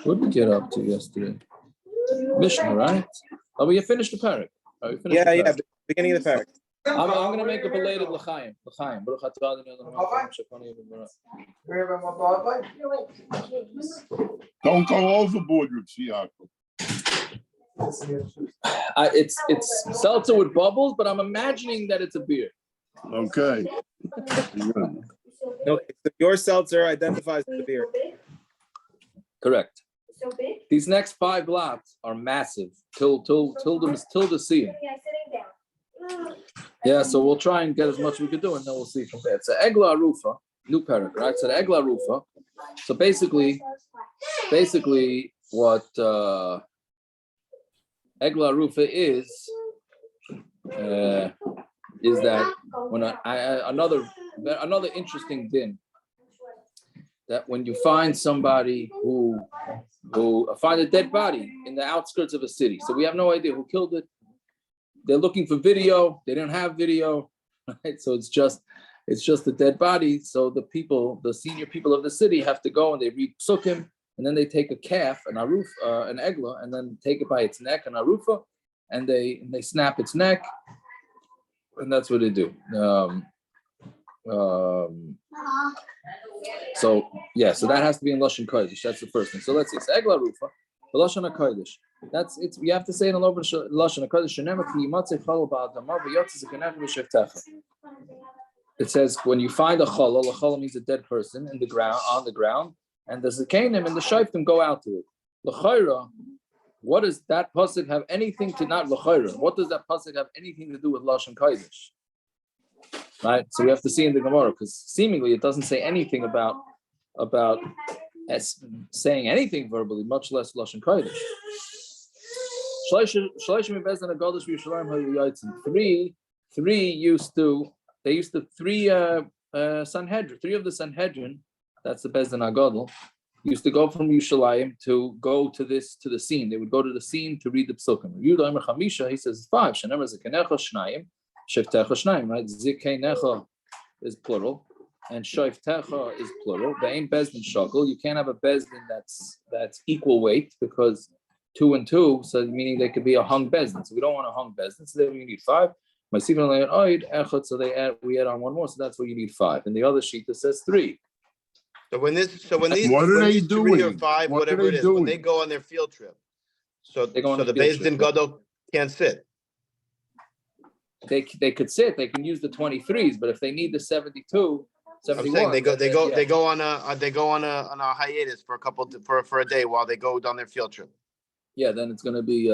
What did we get up to yesterday? Mishnah, right? Oh, we finished the parak. Yeah, beginning of the parak. I'm going to make a belated l'chaim. Don't go overboard with Yaakov. It's seltzer with bubbles, but I'm imagining that it's a beer. Okay. No, your seltzer identifies the beer. Correct. These next 5 blocks are massive till the sea. Yeah, so we'll try and get as much as we can do, and then we'll see from there. It's an Egla Arufa, new parak, right? So the Egla Arufa. So basically, what Egla Arufa is that when another interesting din, that when you find somebody who find a dead body in the outskirts of a city, so we have no idea who killed it. They're looking for video. They don't have video, right? So it's just a dead body. So the senior people of the city have to go and they read psukim, and then they take a calf, an aruf, an egla, and then take it by its neck, an arufa, and they snap its neck, and that's what they do. So that has to be in Lashon Kodesh. That's the first thing. So let's see. So Egla Rufa, Lashon Kodesh. That's it. You have to say it in Lashon Kodesh. It says when you find a chalal means a dead person in the ground, on the ground, and the zekanim and the shayftim go out to it. L'chayra, what does that pasuk have anything to not l'chayra? What does that pasuk have anything to do with Lashon Kodesh? Right, so we have to see in the Gemara because seemingly it doesn't say anything about saying anything verbally, much less Lashon Kodesh. Three used to Sanhedrin, 3 of the Sanhedrin, that's the Bezdin Agadol, used to go from Yerushalayim to go to the scene. They would go to the scene to read the psukim. He says 5. Shenemar zekenecha shnayim. Shiftecha shnayim, right? Zikenecha is plural, and shiftecha is plural. They ain't bezdin shakel. You can't have a bezdin that's equal weight because 2 and 2, so meaning they could be a hung bezdin. So we don't want a hung bezdin. So then we need 5. My secret echad. So we add on 1 more. So that's what you need 5. And the other sheet that says 3. So when these what are they 3 or doing? 5, What whatever are it they is, doing? when they go on their field trip, so the bezdin gadol can't sit. They could sit. They can use the 23s, but if they need the 72, 71, I'm saying they go on a hiatus for for a day while they go on their field trip. Yeah, then it's gonna be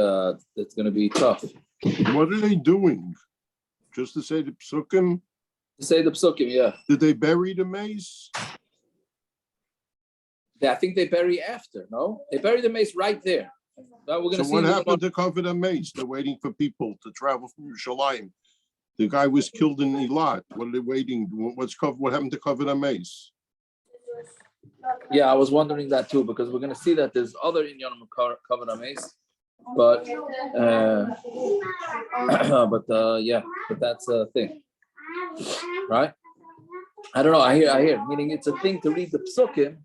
tough. What are they doing? Just to say the psukim? To say the psukim, yeah. Did they bury the mace? I think they bury after. No, they bury the mace right there. We're gonna so what happened to cover the mace? They're waiting for people to travel from Yerushalayim. The guy was killed in Eilat. What are they waiting? What happened to cover the mace? Yeah, I was wondering that too because we're going to see that there's other inyanim covered on mace, but that's a thing, right? I don't know. I hear. Meaning it's a thing to read the psukim,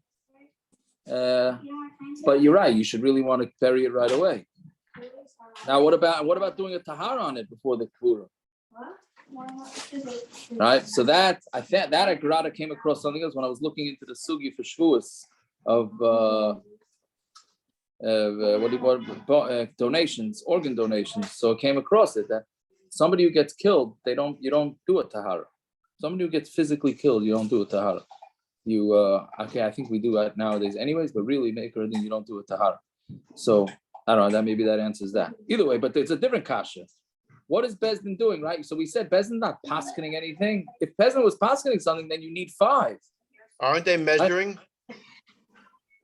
but you're right. You should really want to bury it right away. Now, what about doing a tahara on it before the kvura? Right, so that Agrada came across something else when I was looking into the sugi for shvuas of donations, organ donations. So I came across it that somebody who gets killed, you don't do a tahara. Somebody who gets physically killed, you don't do a tahara. I think we do that nowadays, anyways. But really, you don't do a tahara. So I don't know. Maybe that answers that. Either way, but it's a different kasha. What is Bezdin doing, right? So we said Bezdin not paskening anything. If Bezdin was paskening something, then you need 5. Aren't they measuring?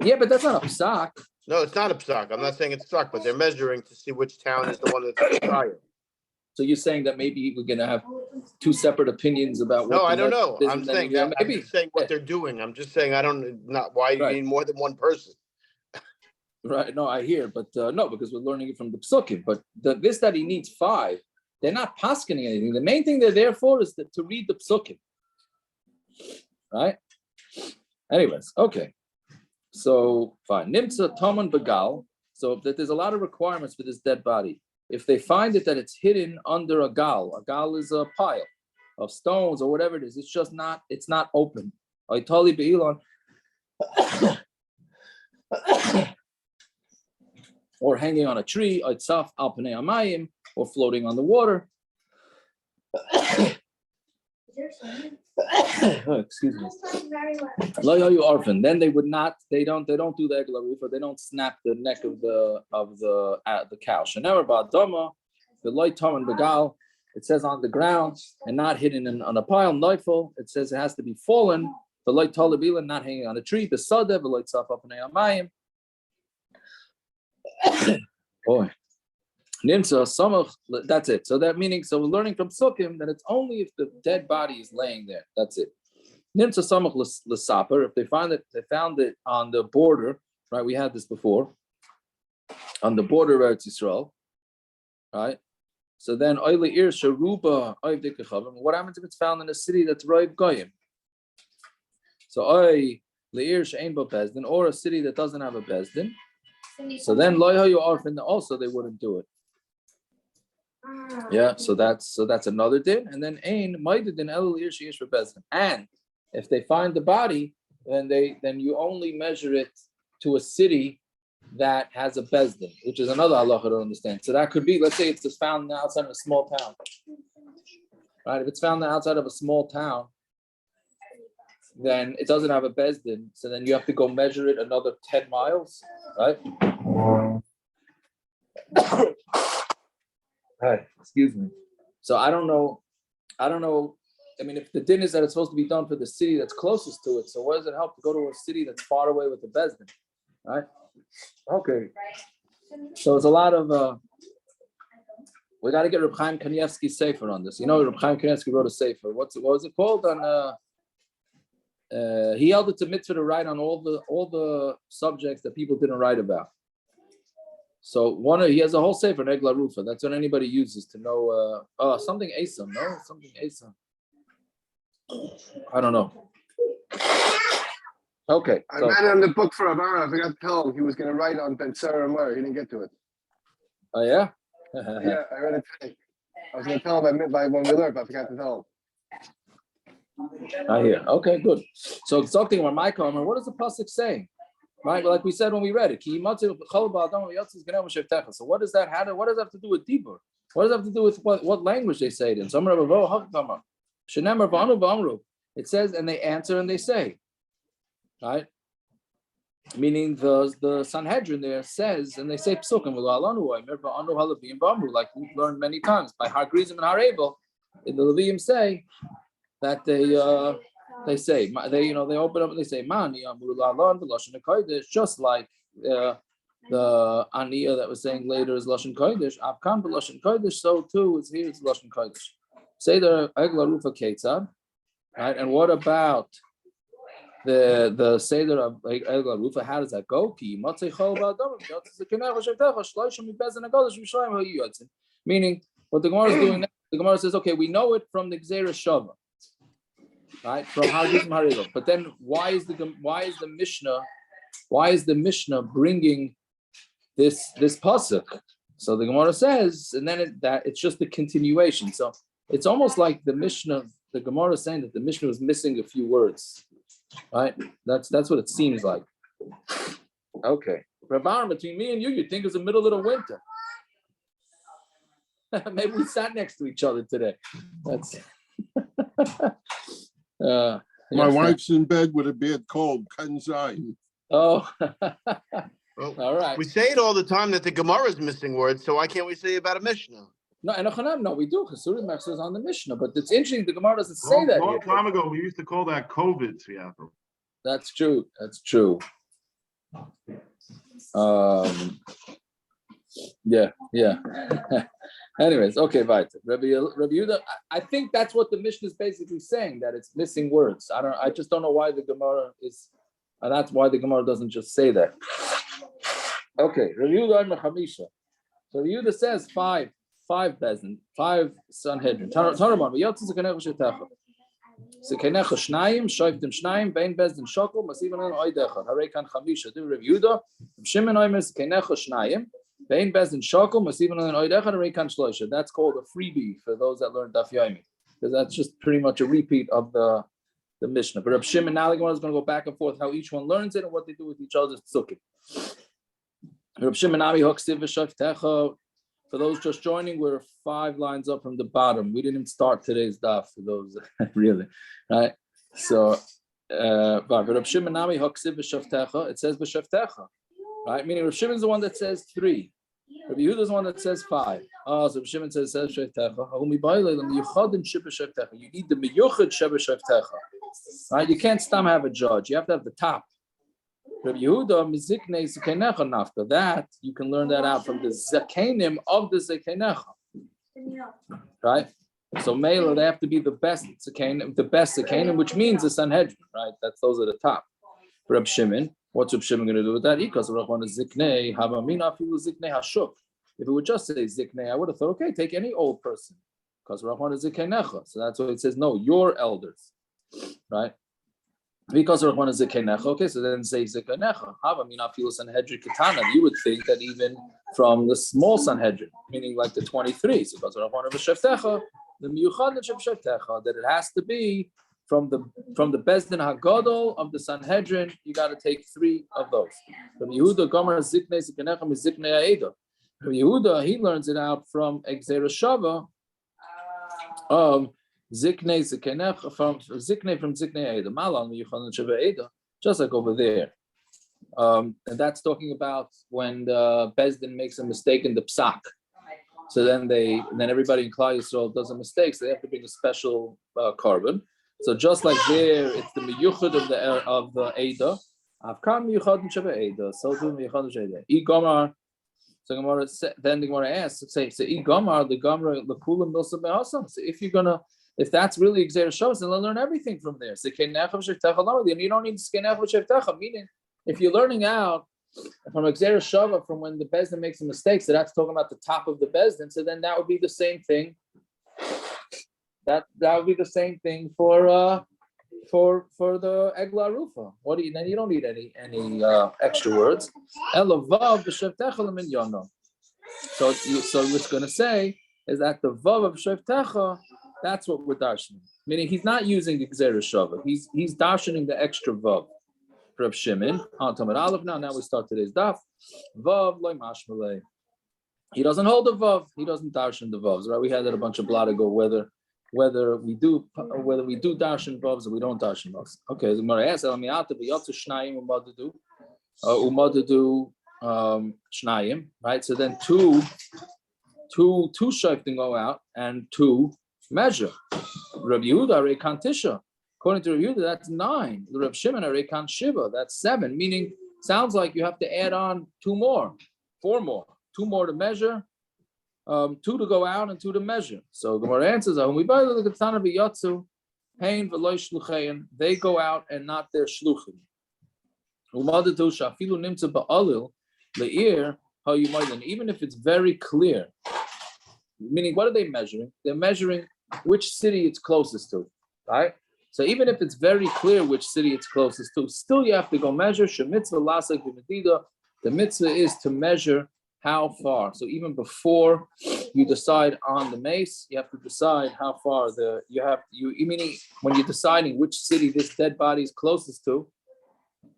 Yeah, but that's not a psak. No, it's not a psak. I'm not saying it's psak, but they're measuring to see which town is the one that's higher. So you're saying that maybe we're going to have 2 separate opinions about what? No, I don't know. I'm saying that. Maybe. I'm just saying what they're doing. I'm just saying why you need more than one person. Right. No, I hear, but no, because we're learning it from the psukim. But this that he needs 5 They're not paskening anything. The main thing they're there for is to read the psukim. Right? Anyways, okay. So fine. Nimtza Toman Begal. So that there's a lot of requirements for this dead body. If they find it that it's hidden under a gal is a pile of stones or whatever it is, it's not open. Or hanging on a tree, or floating on the water. Oh, excuse me. Then they would not. They don't do the egla rufa. They don't snap the neck of the cow. Shenever ba'adama, the light tom and begal. It says on the ground and not hidden on a pile. Nightfall. It says it has to be fallen. The light talabila, not hanging on a tree. The sadeh, the light saf up in amayim. Boy. Nimsa samach. That's it. So that meaning. So we're learning from Sukkim that it's only if the dead body is laying there. That's it. Nimsa samach l'saper. If they found it on the border, right? We had this before. On the border of Eretz Yisrael, right? So then oile ir sharuba oiv dikachavim. What happens if it's found in a city that's roiv goyim? So oy leir she'ein bo bezdin, or a city that doesn't have a bezdin. So then loyhayu orphan. Also, they wouldn't do it. Yeah, so that's another din, and then ain maidin el ir sheish for bezdin. And if they find the body, then you only measure it to a city that has a bezdin, which is another halacha to understand. So that could be, let's say it's just found outside of a small town, right? If it's found outside of a small town, then it doesn't have a bezdin. So then you have to go measure it another 10 miles, right? Hi, excuse me. So I don't know. I mean, if the din is that it's supposed to be done for the city that's closest to it, so what does it help to go to a city that's far away with the bezdin, right? Okay. So it's a lot of. We got to get Reb Chaim Kanievsky's sefer on this. You know, Reb Chaim Kanievsky wrote a sefer. What was it called? He held it to mitzvah to write on all the subjects that people didn't write about. So he has a whole sefer, Negla Rufa. That's what anybody uses to know something Asam, no? Something Asam. I don't know. Okay. I read on the book for Amara. I forgot to tell him he was going to write on Ben Sarah and Murray. He didn't get to it. Oh, yeah? Yeah, I read it today. I was going to tell him by when we learned, but I forgot to tell him. I hear. Okay, good. So something about my comment. What is the pasuk saying? Right, like we said when we read it. So what does that have? What does that have to do with dibur? What does that have to do with what language they say it in? It says, and they answer and they say, right? Meaning the Sanhedrin there says, and they say psukim like we've learned many times by Har Grizim and Har Abel. The Leviim say that they say they open up and they say mani just like the Aniya that was saying later is Lashon Kodesh, Avkan Lashon Kodesh, so too is here is Lashon Kodesh. Say the Egla Rufa Ketzad, right? And what about the Seder of Egla Rufa? How does that go? Meaning what the Gemara is doing next, the Gemara says, okay, we know it from the Gzeira Shava. Right, from Hargis Maharil. But then why is the Mishnah bringing this pasuk? So the Gemara says, and then it's just the continuation. So it's almost like the Mishnah, the Gemara is saying that the Mishnah was missing a few words. Right? That's what it seems like. Okay. Rabban, between me and you'd think it was the middle of the winter. Maybe we sat next to each other today. That's My wife's in bed with a bad cold. Kanzain. Oh, Well, all right. we say it all the time that the Gemara is missing words, so why can't we say about a Mishnah? No, we do. Chasurim is on the Mishnah, but it's interesting. The Gemara doesn't say that. A long time ago, we used to call that COVID. That's true. Yeah. Anyways, okay, weiter. Rabbi Yehuda, I think that's what the Mishnah is basically saying, that it's missing words. I just don't know why the Gemara is, and that's why the Gemara doesn't just say that. Okay, Rabbi Yehuda and Mechamisha. So Rabbi Yehuda says five 5 Bezdin, 5 Sanhedrin. Taraman, v'yotzi zekenecha shetecha. Zekenecha shnayim, shoiftim shnayim, bein Bezdin shokol, masivan on oidechad. Harei kan chamisha, do Rav Yehuda, Shimon oimer zekenecha shnayim, bein Bezdin shokol, masivan on oidechad, harei kan shloisha. That's called a freebie for those that learn Daf Yomi, because that's just pretty much a repeat of the Mishnah. But Reb Shimon now is going to go back and forth how each one learns it and what they do with each other's psukim. Reb Shimon Ami Hoksiv v'Shavtecha. For those just joining, we're 5 lines up from the bottom. We didn't even start today's daf for those really, right? So, but Reb Shimon Ami Hoksiv v'Shavtecha. It says v'Shavtecha, right? Meaning Reb Shimon is the one that says 3. Reb Yehuda is the one that says 5. Oh, so Reb Shimon says Shavtecha. You need the miyuchad Shavtecha. Right? You can't stam have a judge. You have to have the top. Rabbi Yehuda miziknei zekenecha nafka. That you can learn that out from the zakenim of the zekenecha. Right? So mele, they have to be the best zakenim, which means the Sanhedrin. Right? Those are the top. Rabbi Shimon, what's Rabbi Shimon going to do with that? Because Rabbi ziknei havamina filu ziknei hashuk. If it would just say ziknei, I would have thought, okay, take any old person. Because Rabbi zikenecha. So that's why it says no, your elders. Right? Because Rahman is Zekenecha, okay, so then say Zekenecha. Sanhedrin Katana. You would think that even from the small Sanhedrin, meaning like the 23, so because Rahman of Sheftecha, the Miyuchad Sheftecha, that it has to be from the Bezdin Hagadol of the Sanhedrin, you got to take 3 of those. From Yehuda Gomer Zikne Zekenecha Mizikne Aida. From Yehuda, he learns it out from Exera Shava of Zikne Zikenecha from Zikne Eda, Malan Yuchan Sheva Eda, just like over there. And that's talking about when the Bezdin makes a mistake in the psak. So then everybody in Klal Yisrael does a mistake, so they have to bring a special carbon. So just like there, it's the miyuchad of the Eda. Avkam Yuchad Sheva Eda, so do Yuchad Sheva Eda. Igomar. So then the Gemara asks, say Igomar the Gomra the Kulam Milsa Behasam. So if that's really Xer Shavas, then they'll learn everything from there. So you don't need Skenech, meaning if you're learning out from Xer Shava from when the Bezdin makes a mistake, so that's talking about the top of the Bezdin, so then that would be the same thing. That would be the same thing for the Egla Rufa. Then you don't need any extra words. So what's going to say is that the Vav of Shavtecha, that's what we're darshaning. Meaning he's not using the Gzera Shava. He's darshaning the extra Vav. Reb Shimon, on Tamar Aleph now we start today's daf. Vav loy mashmalei. He doesn't hold the Vav. He doesn't darshan the Vavs. Right? We had that a bunch of blot ago, whether we do darshan Vavs or we don't darshan Vavs. Okay, the Gemara asks, Elamiata v'yotzu shnayim umadadu shnayim. Right? So then two shoftim go out and 2 measure. Rabbi Yehuda Rekan Tisha. According to Rabbi Yehuda, that's 9. The Rabbi Shimon Rekan Shiva, that's 7. Meaning, sounds like you have to add on 2 more, 4 more, 2 more to measure, 2 to go out and 2 to measure. So the Gemara answers, they go out and not their shluchim. Even if it's very clear. Meaning, what are they measuring? They're measuring which city it's closest to, right? So even if it's very clear which city it's closest to, still you have to go measure. The mitzvah is to measure how far. So even before you decide on the mace, you have to decide how far meaning when you're deciding which city this dead body is closest to,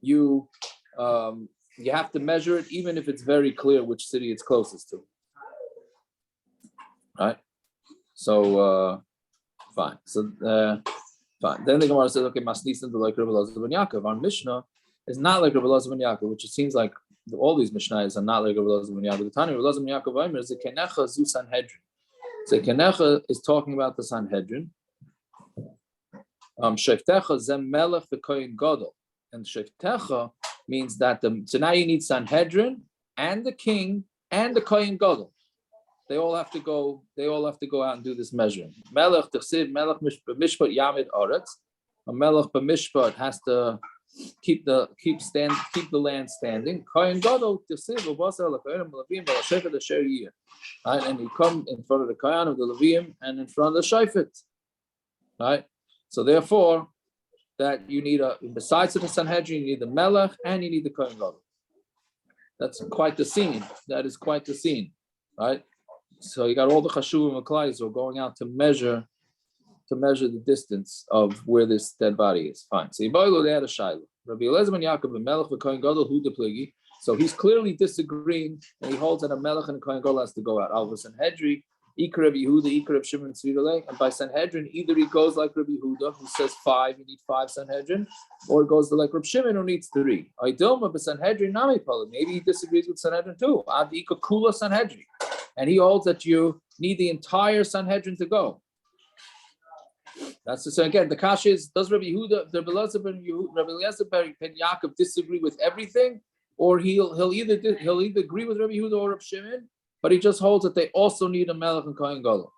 you have to measure it even if it's very clear which city it's closest to. Right, so fine. So fine. Then the Gemara says, okay, Masnisin to like Rabbi Elazar ben Yaakov. Our Mishnah is not like Rabbi Elazar ben Yaakov, which it seems like all these Mishnahs are not like Rabbi Elazar ben Yaakov. The Tanya Rabbi Elazar ben Yaakov is the Kenecha zu Sanhedrin. So Kenecha is talking about the Sanhedrin. Sheftecha zem melech the Kohen Gadol, and Sheftecha means that so now you need Sanhedrin and the king and the Kohen Gadol. They all have to go out and do this measuring. Melech Tachsiv, Melech Mishpat Yamid Aretz. A Melech B'Mishpat has to keep the land standing. Kohen Gadol right, and you come in front of the Kohen of the Levium and in front of the Shofet, right? So therefore, that you need besides the Sanhedrin, you need the Melech and you need the Kohen Gadol. That's quite the scene. That is quite the scene, right? So you got all the Chashuvim and Klais who are going out to measure the distance of where this dead body is. Fine. So they had a Shiloh. Rabbi Eliezer ben Yaakov, the Melech, the Kohen Gadol, who depligi. So he's clearly disagreeing, and he holds that a Melech and a Kohen Gadol has to go out. Alva Sanhedrin, Ikar Rabbi Yehuda, Ikar Rabbi Shimon Tzvi, and by Sanhedrin, either he goes like Rabbi Yehuda, who says 5, you need 5 Sanhedrin, or it goes like Rabbi Shimon, who needs 3. Aidilma, but Sanhedrin Nami Pala. Maybe he disagrees with Sanhedrin too. Ad Ika Kula Sanhedrin, and he holds that you need the entire Sanhedrin to go. That's so again. The kasha is: does Rabbi Yehuda, Rabbi Eliezer ben Yaakov disagree with everything, or he'll either agree with Rabbi Yehuda or Rabbi Shimon, but he just holds that they also need a Melech and Kohen Gadol,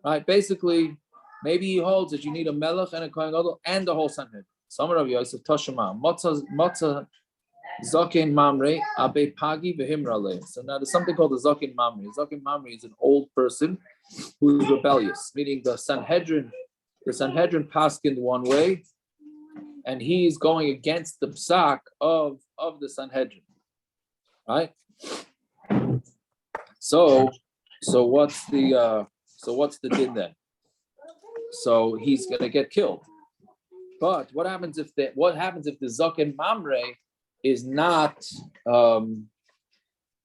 right? Basically, maybe he holds that you need a Melech and a Kohen Gadol and the whole Sanhedrin. Some of Rabbi Yosef Tashema Matzah Zaken Mamre Abe Pagi Vehimrale. So now there's something called the Zaken Mamre. Zaken Mamre is an old person who is rebellious, meaning the Sanhedrin paskined one way, and he's going against the psak of the Sanhedrin, right? So what's the din then? So he's gonna get killed. But what happens if the Zaken Mamre is not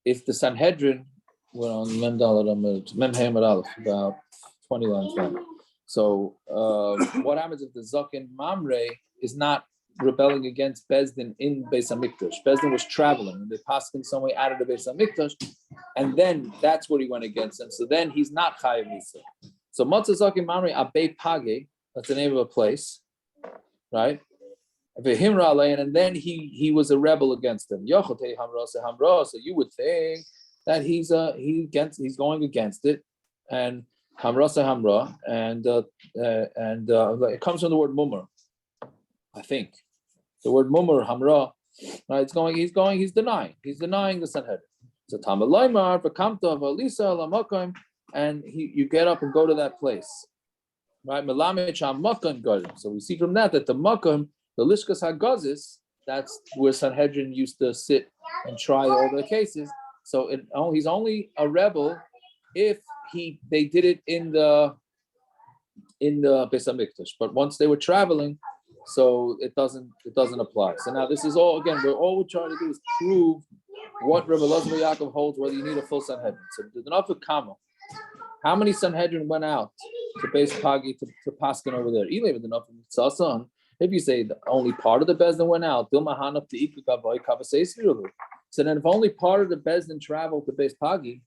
if the Sanhedrin, we're on about 20 lines down. So what happens if the Zaken Mamre is not rebelling against Bezdin in Beis Hamikdash? Bezdin was traveling and they passed him some way out of the Beis Hamikdash, and then that's what he went against him. So then he's not Chayav Nisa. So Matzah Zaken Mamre Abe Page, that's the name of a place, right? And then he was a rebel against him. So you would think that he's going against it, and Hamrasa Hamra, and it comes from the word mummer, I think. The word mummer, Hamra, right? He's denying the Sanhedrin. So Tamalaymar, Vakamta, Valisa, Lamakim, and you get up and go to that place. Right? Melamech Makan Gadim. So we see from that the Makan, the Lishkas Hagazis, that's where Sanhedrin used to sit and try all the cases. So he's only a rebel if they did it in the Beis Hamikdash, but once they were traveling, so it doesn't apply. So now this is all again. All we're trying to do is prove what Rabbi Eliezer ben Yaakov holds, whether you need a full Sanhedrin. So the enough of Kama. How many Sanhedrin went out to Beis Pagi to Paskin over there? If you say the only part of the Bezdin went out, so then if only part of the Bezdin traveled to Beis Pagi,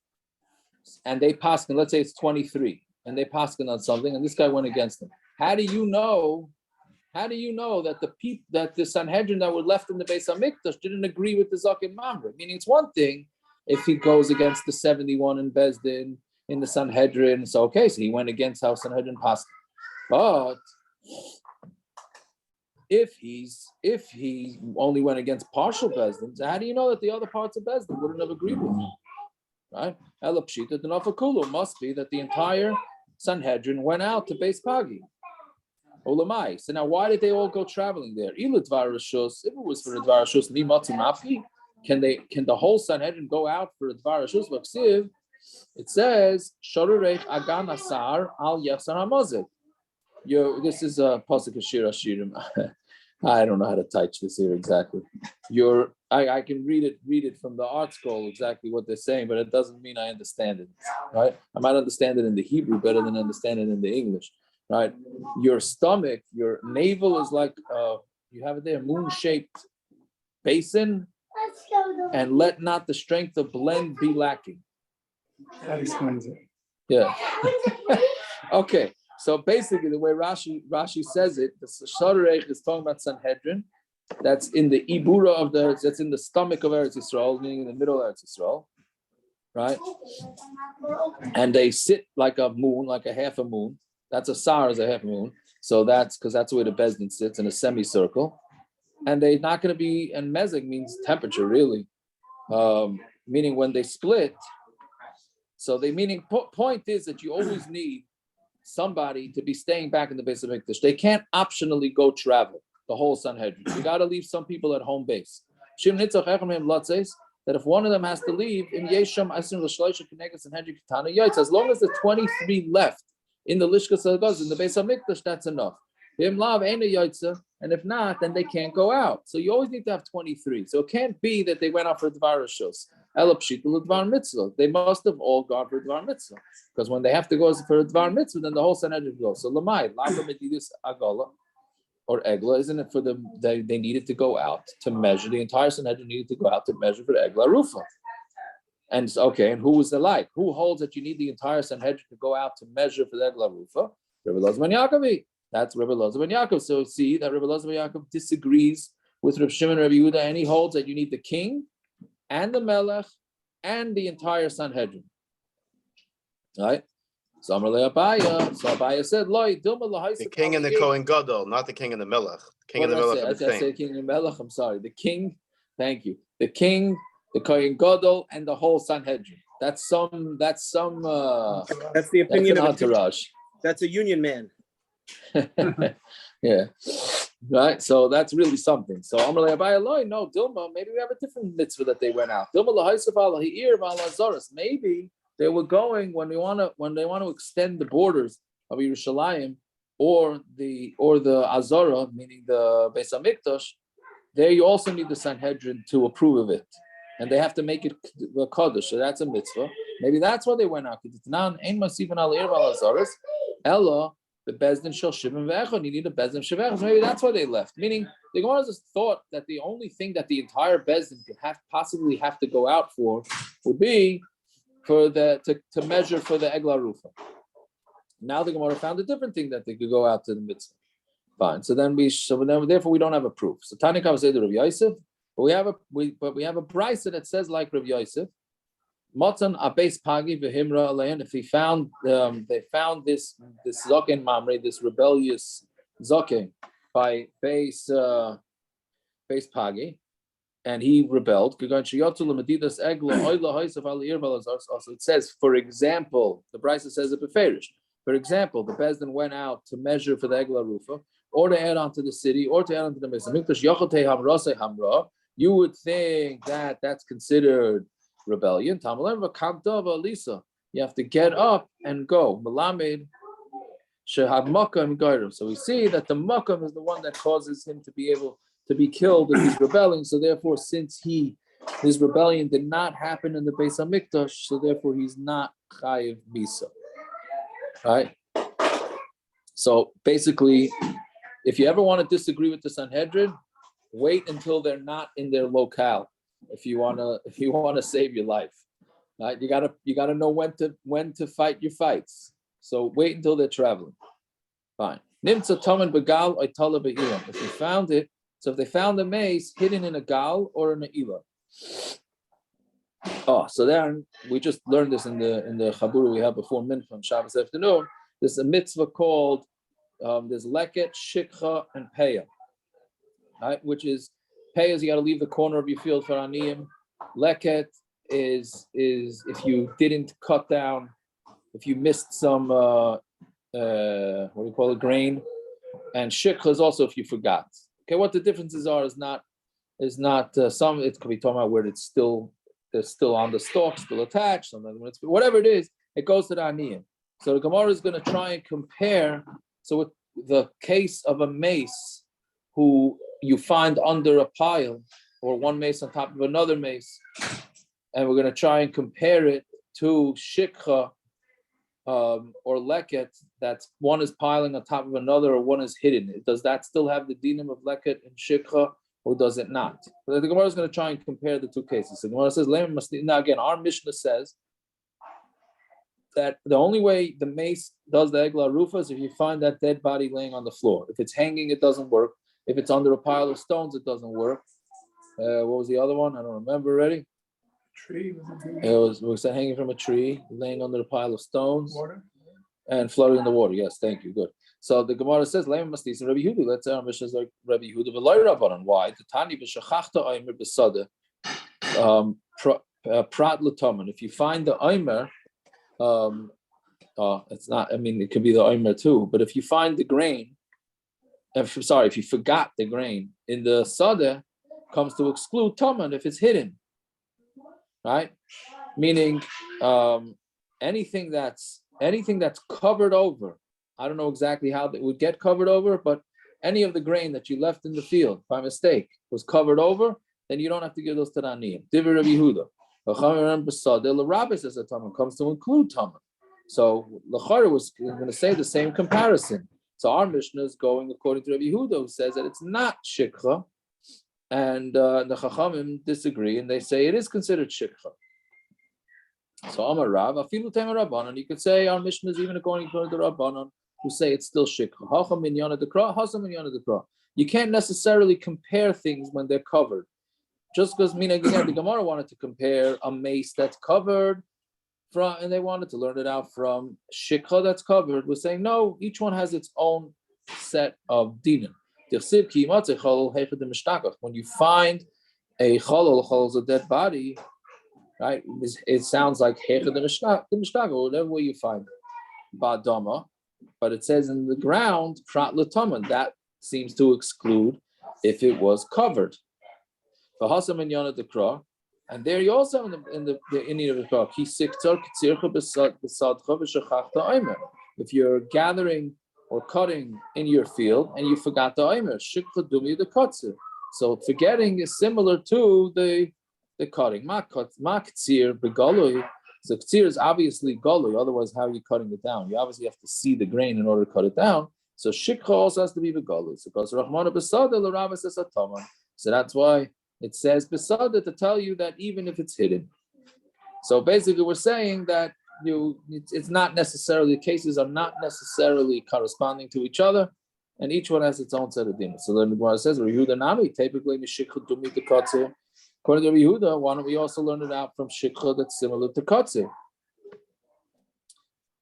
and they paskin, let's say it's 23, and they paskin on something, and this guy went against them. How do you know that the Sanhedrin that were left in the Beis Hamikdash didn't agree with the Zaken Mamre? Meaning, it's one thing if he goes against the 71 in Bezdin in the Sanhedrin. So okay, so he went against how Sanhedrin passed. But if he only went against partial Bezdin, so how do you know that the other parts of Bezdin wouldn't have agreed with him? Right? Elapshita Denafakulu must be that the entire Sanhedrin went out to Beis Pagi. Olamai. So now why did they all go traveling there? If it was for the Dvar Rishus, Mimati Mafki, can the whole Sanhedrin go out for the Dvar Rishus? It says Shorurech Agan Asar Al Yasar Hamazid. This is a pasuk of Shir Hashirim. I don't know how to touch this here exactly. I can read it from the art scroll exactly what they're saying, but it doesn't mean I understand it, right? I might understand it in the Hebrew better than understand it in the English, right? Your stomach, your navel is like you have it there, moon-shaped basin, and let not the strength of blend be lacking. That explains it. Yeah. Okay. So basically, the way Rashi says it, the Shorurech is talking about Sanhedrin. That's in the Ibura of that's in the stomach of Eretz Yisrael, meaning in the middle of Eretz Yisrael, right? And they sit like a moon, like a half a moon. That's a sar is a half moon. So that's because that's where the Bezdin sits in a semicircle, and they're not going to be. And mezek means temperature, really, meaning when they split. So the meaning point is that you always need somebody to be staying back in the base of Mikdash. They can't optionally go travel the whole Sanhedrin. You got to leave some people at home base. That if one of them has to leave, as long as the 23 left in the Lishkas Hagaz, in the base of Mikdash, that's enough. And if not, then they can't go out. So you always need to have 23. So it can't be that they went out for Dvar Rishos. They must have all gone for Dvar Mitzvah. Because when they have to go for Dvar Mitzvah, then the whole Sanhedrin goes. So Lamai, Lava Medidus Agala, or Egla, isn't it for them? They needed to go out to measure. The entire Sanhedrin needed to go out to measure for the Egla Rufa. And okay, and who was the like? Who holds that you need the entire Sanhedrin to go out to measure for the Egla Rufa? Rabbi Elazar ben Yaakov. That's Rabbi Elazar ben Yaakov. So see that Rabbi Elazar ben Yaakov disagrees with Rabbi Shimon and Rabbi Yehuda, and he holds that you need the king and the Melech and the entire Sanhedrin. Right? So Abaya said, The king and the Kohen Gadol, not the king and the Melech. King and the Melech are the same. I said king and Melech, I'm sorry. The king, thank you. The king, the Kohen Gadol, and the whole Sanhedrin. That's some That's the opinion an of entourage. That's a union man. Yeah. Right. So that's really something. So Amrle Abaya, no, Dilma, maybe we have a different mitzvah that they went out. Dilma Lahaisaf ala Ha'ir Valazaris. Maybe they were going when they want to extend the borders of Yerushalayim or the Azara, meaning the Beis Hamikdash. There you also need the Sanhedrin to approve of it, and they have to make it a Kaddish. So that's a mitzvah. Maybe that's why they went out. Ella, the Bezdin Shel Shivim Ve'echon. You need a Bezdin Shel Ve'echon. Maybe that's why they left. Meaning the Gemara just thought that the only thing that the entire Bezdin could possibly have to go out for would be for to measure for the Egla Rufa. Now the Gemara found a different thing that they could go out to the mitzvah. Fine. So therefore we don't have a proof. So Tanika was the Rav Yosef, but we have a brisa that says like Rav Yosef. Matan Abes Pagi v'Himra Alein. If they found this Zoken Mamre, this rebellious Zoken by Beis Pagi, and he rebelled. Also, it says, for example, the Brisa says it beferish. For example, the Bezdin went out to measure for the Egla Rufa, or to add on to the city, or to add on to the Mesa. You would think that that's considered rebellion. You have to get up and go. So we see that the makam is the one that causes him to be able to be killed if he's rebelling. So therefore, since his rebellion did not happen in the Beis Hamikdash, so therefore he's not chayiv bisa. Right? So basically, if you ever want to disagree with the Sanhedrin, wait until they're not in their locale. If you wanna save your life, right? You gotta know when to fight your fights. So wait until they're traveling. Fine. Nimtza tamen begal oitala be'ilam. If you found it, so if they found the mace hidden in a gal or in a ila. Oh, so then we just learned this in the Chabura we had before Mincha on Shabbos afternoon. There's a mitzvah called there's leket, shikha, and peya. Right, which is peya is you got to leave the corner of your field for aniyim. Leket is if you didn't cut down, if you missed some what do you call it, grain, and shikha is also if you forgot. Okay, what the differences are is not some. It could be talking about where they're still on the stalk, still attached. Sometimes when it's whatever it is, it goes to the aniyim. So the Gemara is going to try and compare. So with the case of a mace who you find under a pile, or one mace on top of another mace, and we're going to try and compare it to shikha or leket. That's one is piling on top of another, or one is hidden. Does that still have the dinim of leket and shikha, or does it not? But the Gemara is going to try and compare the two cases. So the Gemara says, now again, our Mishnah says that the only way the mace does the egla rufa is if you find that dead body laying on the floor. If it's hanging, it doesn't work. If it's under a pile of stones, it doesn't work. What was the other one? I don't remember already. Tree. It was hanging from a tree, laying under a pile of stones. Water. And floated in the water. Yes, thank you. Good. So the Gemara says, "Lema mastis and Rabbi Yehuda." Let's say our Mishnah is like Rabbi Yehuda, but Rabbanan. Why? The Tani b'shachachta oimer b'sada prat l'tomen. If you find the oimer, it's not. I mean, it could be the oimer too. But if you find the grain, if you forgot the grain in the sada, comes to exclude tomen if it's hidden, right? Meaning, anything that's covered over. I don't know exactly how that would get covered over, but any of the grain that you left in the field by mistake was covered over, then you don't have to give those to the aniyim. Divrei Rabbi Yehuda. The rabbi says that taman comes to include taman. So Lachara was going to say the same comparison. So our Mishnah is going according to Rabbi Yehuda, who says that it's not shikha, and the Chachamim disagree, and they say it is considered shikha. So Amar Rav, afilu tema Rabbanan, you could say our Mishnah is even according to the Rabbanan, who say it's still shikha. Hacham minyana dekra, hasam minyana dekra. You can't necessarily compare things when they're covered. Just because, again, the Gemara wanted to compare a mace that's covered from, and they wanted to learn it out from shikha that's covered. We're saying no, each one has its own set of dinim. When you find a chalal is a dead body, right? It sounds like hechad the mishtaka, whatever way you find ba'adama, but it says in the ground prat l'taman. That seems to exclude if it was covered. V'hasam inyana dekra, and there you also in the Indian of the Torah, ki siktar k'tzircha b'sadcha v'shachachta omer. If you're gathering or cutting in your field and you forgot the omer, shikcha dumi the kotzer. So forgetting is similar to the cutting. Ma k'tzir b'galoi. So k'tzir is obviously galoi. Otherwise, how are you cutting it down? You obviously have to see the grain in order to cut it down. So shikcha also has to be b'galoi. So because Rahmana b'sada l'rava says ataman. So that's why it says b'sada to tell you that even if it's hidden. So basically, we're saying that it's not necessarily, the cases are not necessarily corresponding to each other, and each one has its own set of dinim. So then the Gemara says, Yehuda nami, typically mishikha dumi to katze. According to Yehuda, why don't we also learn it out from shikha that's similar to katze?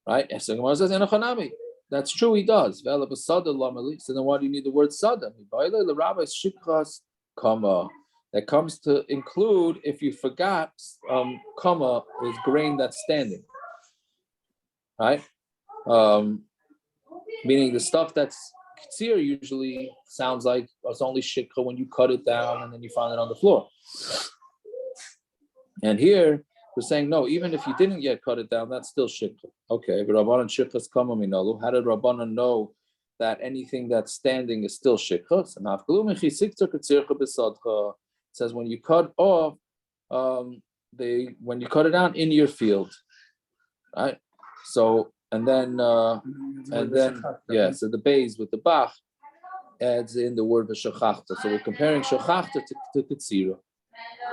Right? So the Gemara says, enochanami. That's true, he does. So then why do you need the word sada? The rabbi shikha's kama. That comes to include if you forgot kama is grain that's standing. Right? Meaning the stuff that's ktsir usually sounds like it's only shikha when you cut it down and then you find it on the floor. And here we're saying no, even if you didn't yet cut it down, that's still shikha. Okay, but Rabbanan shikha's kama minalu. How did Rabbanan know that anything that's standing is still shikha? So it says when you cut off, when you cut it down in your field, right? So so the bays with the bach adds in the word v'shachachta. So we're comparing shachachta to ketzira.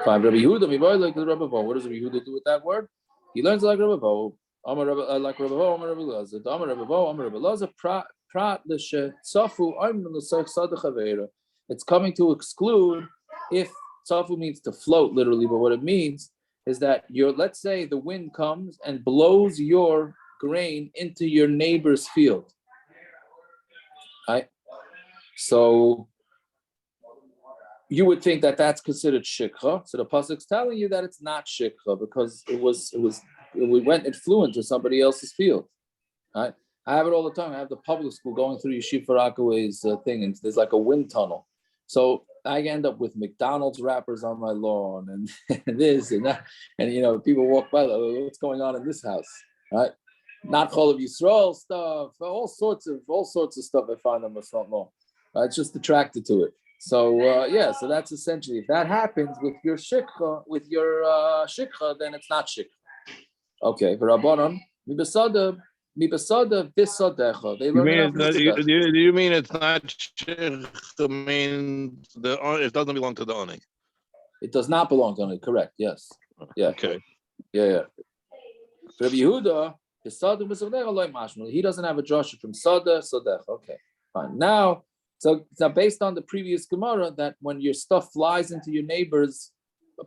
Fine, Rabbi Yehuda, like the Rabbi Bo. What does Rabbi Yehuda do with that word? He learns like Rabbi Bo. Like Rabbi Bo, Amar Rabbi Lazar. Amar Rabbi Bo, Amar Rabbi Lazar. Prat l'she tzafu ayman l'sach sadach haveira. It's coming to exclude if tzafu means to float literally, but what it means is that let's say the wind comes and blows your grain into your neighbor's field. Right? So you would think that that's considered shikha. So the pasuk's telling you that it's not shikha because it flew into somebody else's field. Right? I have it all the time. I have the public school going through Yeshiva Rockaway's thing, and there's like a wind tunnel. So I end up with McDonald's wrappers on my lawn and this and that. And, people walk by, like, what's going on in this house, right? Not Chol of Yisrael stuff, all sorts of stuff I find on my front lawn. It's just attracted to it. So, so that's essentially, if that happens with your shikha, then it's not shikha. Okay, but Rabbanon, mibasada bisadecha. They learn Do you mean it's not shikha? Mean it doesn't belong to the onik? It does not belong to onik. Correct. Yes. Yeah. Okay. Yeah. Rabbi Yehuda, he doesn't have a drasha from sada sadecha. Okay, fine. Now based on the previous Gemara, that when your stuff flies into your neighbor's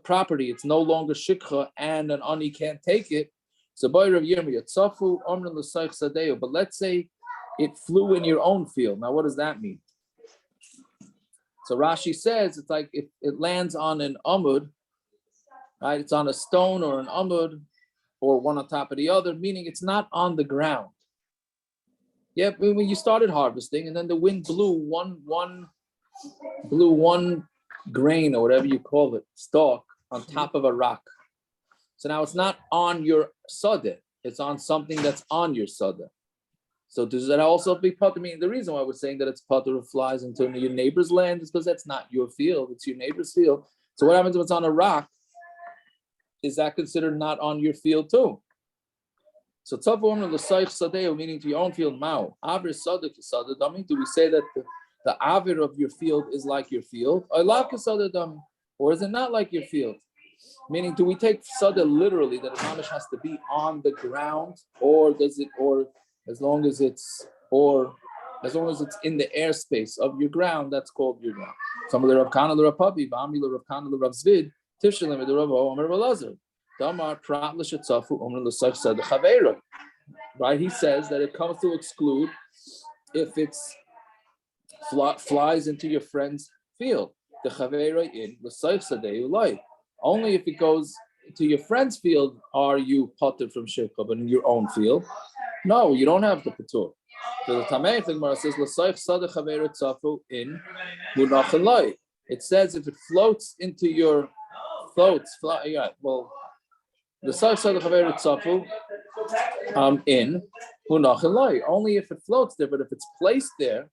property, it's no longer shikha and an ani can't take it. So boy Rav Yirmiyah, tzafu omrin l'soich sadeu. But let's say it flew in your own field. Now, what does that mean? So Rashi says it's like if it lands on an amud, right? It's on a stone or an amud, or one on top of the other, meaning it's not on the ground. Yeah, when you started harvesting, and then the wind blew one grain or whatever you call it, stalk on top of a rock. So now it's not on your sadeh; it's on something that's on your sadeh. So does that also be potter? I mean, the reason why we're saying that it's potter of flies into your neighbor's land is because that's not your field; it's your neighbor's field. So what happens if it's on a rock? Is that considered not on your field too? So tzavu l'soich sadeu, meaning to your own field. Mao avir sadeh kisadeh dami. Do we say that the avir of your field is like your field? Or is it not like your field? Meaning, do we take sadeh literally that a mamish has to be on the ground, or does it, or as long as it's in the airspace of your ground, that's called your ground. Some of the Rav Kana, the Rav Papi, Bami, the Rav Kana, the Rav Zvid, Tifshalim, the Rav Omer, Rav Elazar. Damar prat l'shetzafu omer l'soich sadeh chaveira. Right? He says that it comes to exclude if it's flies into your friend's field. The chaveira in l'soich sadeh ulai. Only if it goes to your friend's field are you potted from shirka, but in your own field, no, you don't have the patur. So the Tamei Gemara says l'soich sadeh chaveira tzafu in munachin lai. It says if it floats into your the soich sadeh chaveira tzafu in munachin lai. Only if it floats there, but if it's placed there,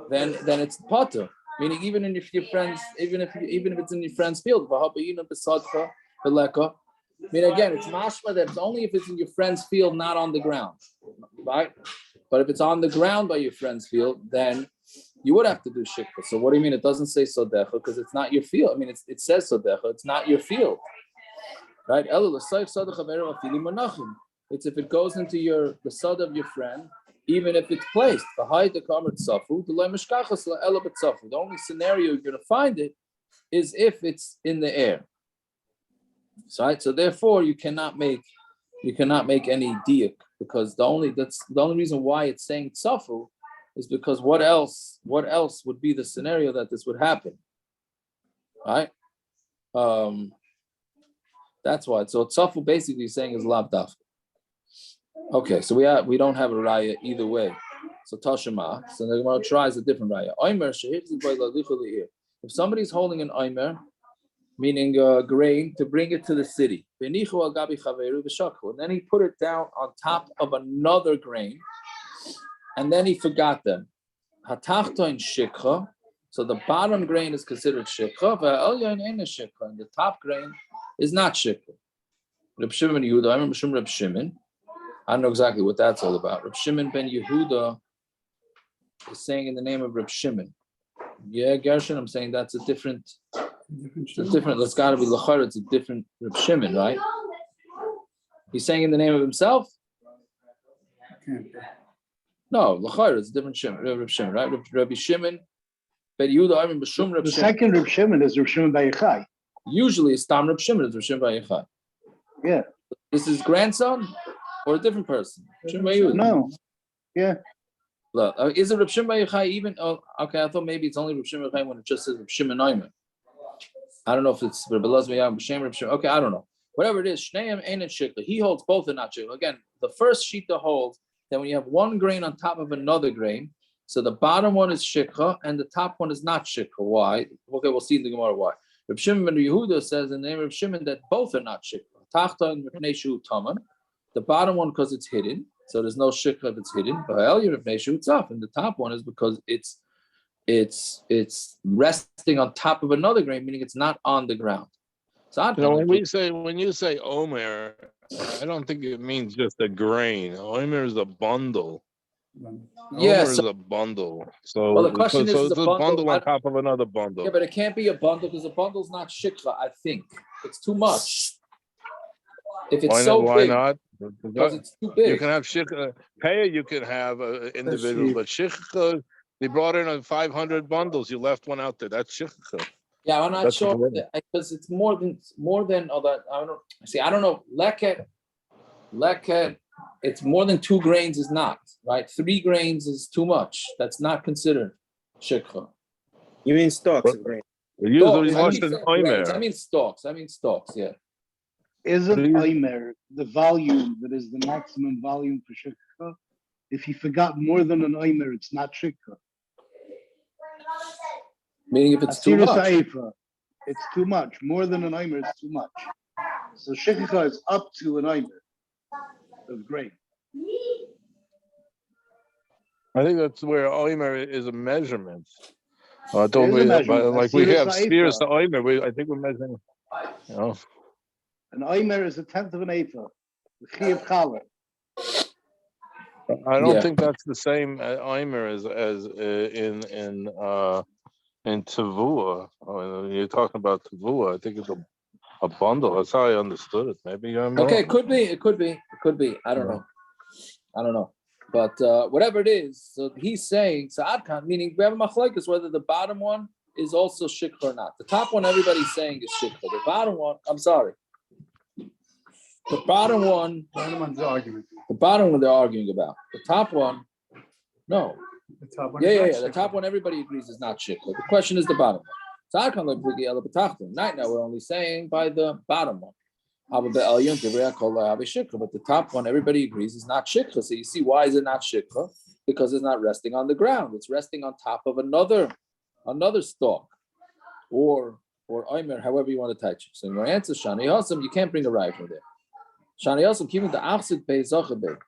then it's potter. Meaning, even if your friends, even if it's in your friend's field, mean again, it's mashma that it's only if it's in your friend's field, not on the ground, right? But if it's on the ground by your friend's field, then you would have to do shikha. So what do you mean? It doesn't say sodecha because it's not your field. I mean, it says sodecha. It's not your field, right? It's if it goes into the sod of your friend. Even if it's placed, the only scenario you're going to find it is if it's in the air. Right? So therefore, you cannot make any diuk because the only reason why it's saying tzafu is because what else would be the scenario that this would happen? Right? That's why. So tzafu basically saying is lav daf. Okay, so we don't have a raya either way. So Tashima, so the Gemara tries a different raya. If somebody's holding an oimer, meaning grain, to bring it to the city, and then he put it down on top of another grain, and then he forgot them. So the bottom grain is considered shikha, and the top grain is not shikha. Reb Shimon ben Yehuda, I remember Reb Shimon. I don't know exactly what that's all about. Reb Shimon ben Yehuda is saying in the name of Reb Shimon. Yeah, Gershon, I'm saying that's a different. That's got to be Lachar. It's a different Reb Shimon, right? He's saying in the name of himself. No, Lachar is a different Reb Shimon, right? Reb Shimon ben Yehuda. I remember Reb Shimon. The second Reb Shimon is Reb Shimon bar Yochai. Usually, it's Tam Reb Shimon is Reb Shimon bar Yochai. Yeah. This is grandson. Or a different person? No. Yeah. Is it Reb Shimon bar Yochai even? Oh, okay. I thought maybe it's only Reb Shimon bar Yochai when it just says Reb Shimon Oimer. I don't know if it's Reb Elazar, Reb Shimon. Okay, I don't know. Whatever it is, Shneim ain't shikha. He holds both and not shikha. Again, the first shita holds that when you have one grain on top of another grain, so the bottom one is shikha and the top one is not shikha. Why? Okay, we'll see in the Gemara why. Reb Shimon ben Yehuda says in the name of Shimon that both are not shikha. Tachta and Mepnei Shu Taman. The bottom one because it's hidden, so there's no shikha if it's hidden. And the top one is because it's resting on top of another grain, meaning it's not on the ground. So when you say omer, I don't think it means just a grain. Omer is a bundle. Yeah, omer is a bundle. So, well, the question is it's a bundle on top of another bundle. Yeah, but it can't be a bundle because a bundle's not shikha. I think it's too much. If it's why big, not? Because it's too big. You can have shikha. Pay you can have individuals, but shikha, they brought in 500 bundles. You left one out there. That's shikha. Yeah, I'm not sure because it's more than all that. I don't know. See, I don't know. Leket. Leket, it's more than 2 grains is not, right? 3 grains is too much. That's not considered shikha. You mean stalks of grain? Usually Stalks. I much keep in saying grains. I Omer. mean stalks. Yeah. Isn't Please. Omer the volume that is the maximum volume for shikha? If you forgot more than an Omer, it's not shikha. Meaning if it's too Asiris much. ha'efa, it's too much. More than an Omer, it's too much. So shikha is up to an Omer of grain. I think that's where Omer is a measurement. I It is a measurement. like we Asiris have spheres to ha'efa. Omer. I think we're measuring. You know, An Omer is a tenth of an efa. The chi of challah. I don't Yeah. think that's the same Omer as in Tavua. You're talking about Tavua. I think it's a bundle. That's how I understood it. Maybe I'm wrong. Okay, it could be. I don't know. But whatever it is, so he's saying Sa'adkan, meaning we have a machlokes whether the bottom one is also shikha or not. The top one, everybody's saying is shikha. The bottom one, I'm sorry. The bottom one, the bottom one they're arguing about. The top one, no. The top one. Yeah. The top one, everybody agrees is not shikha. The question is the bottom one. Right now, we're only saying by the bottom one. But the top one, everybody agrees, is not shikha. So you see, why is it not shikha? Because it's not resting on the ground. It's resting on top of another stalk, or omer, however you want to touch it. So your answer, Shani Hasam, you can't bring a right from there. Shani Hasam, keeping the achsid pei zachabe,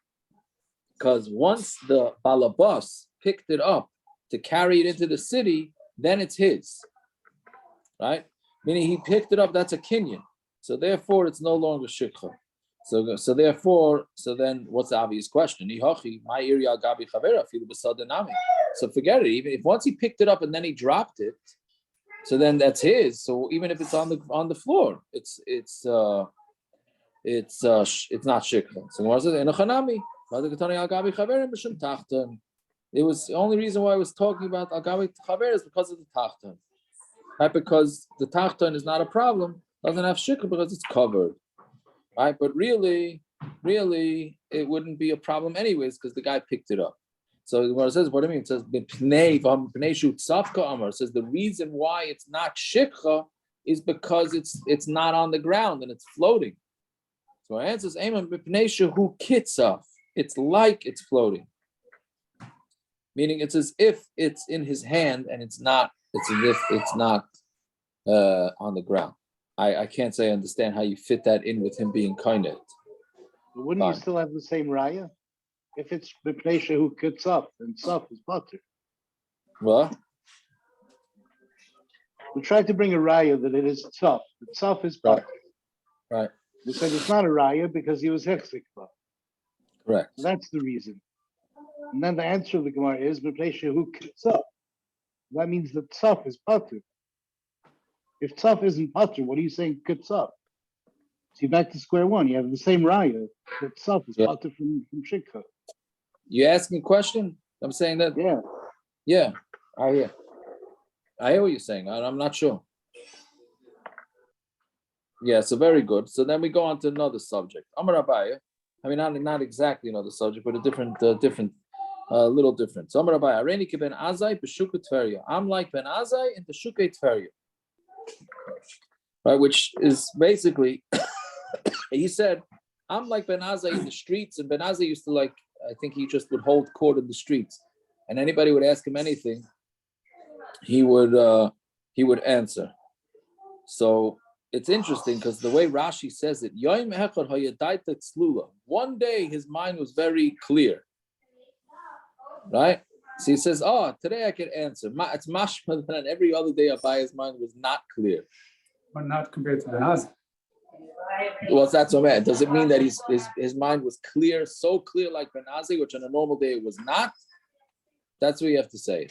because once the balabas picked it up to carry it into the city, then it's his, right? Meaning he picked it up. That's a kinyan. So therefore, it's no longer shikha. So then, what's the obvious question? So forget it. Even if once he picked it up and then he dropped it, so then that's his. So even if it's on the floor, it's not shikha. So what is it? It was the only reason why I was talking about al gabi chaver is because of the tachton, right? Because the tachton is not a problem. Doesn't have shikha because it's covered, right? But really, it wouldn't be a problem anyways because the guy picked it up. So what it says, what do you mean? It says it says the reason why it's not shikha is because it's not on the ground and it's floating. So our answer is who kitsaf. It's like it's floating, meaning it's as if it's in his hand and it's not. It's as if it's not on the ground. I can't say I understand how you fit that in with him being kainet. But wouldn't Fine. you still have the same raya? If it's Bipnesha who cuts up, then suf is butter. What? We tried to bring a raya that it is tough. The tough is butter. Right. We said it's not a raya because he was hechzikva. Correct. That's the reason. And then the answer of the Gemara is Bipnesha who cuts up. That means the tough is butter. If tough isn't butter, what are you saying cuts up? So you're back to square one. You have the same raya, but tough is butter from shikha. You asking a question? I'm saying that. Yeah. Yeah. I hear what you're saying. I'm not sure. Yeah. So very good. So then we go on to another subject. Amar Abaya. I mean, not exactly another subject, but a different, little different. So Amar Abaya. Areni ki ben Azai b'shuka Tveria. I'm like Ben Azai in the shuka Tveria. Right, which is basically, he said, I'm like Ben Azai in the streets, and Ben Azai used to I think he just would hold court in the streets, and anybody would ask him anything, he would answer. So it's interesting because the way Rashi says it, one day his mind was very clear, right? So he says, today I can answer. It's mashma that every other day Abaya's mind was not clear. But not compared to the Naz. Well, that's so bad. Does it mean that his mind was clear, so clear like Ben Azai, which on a normal day it was not? That's what you have to say.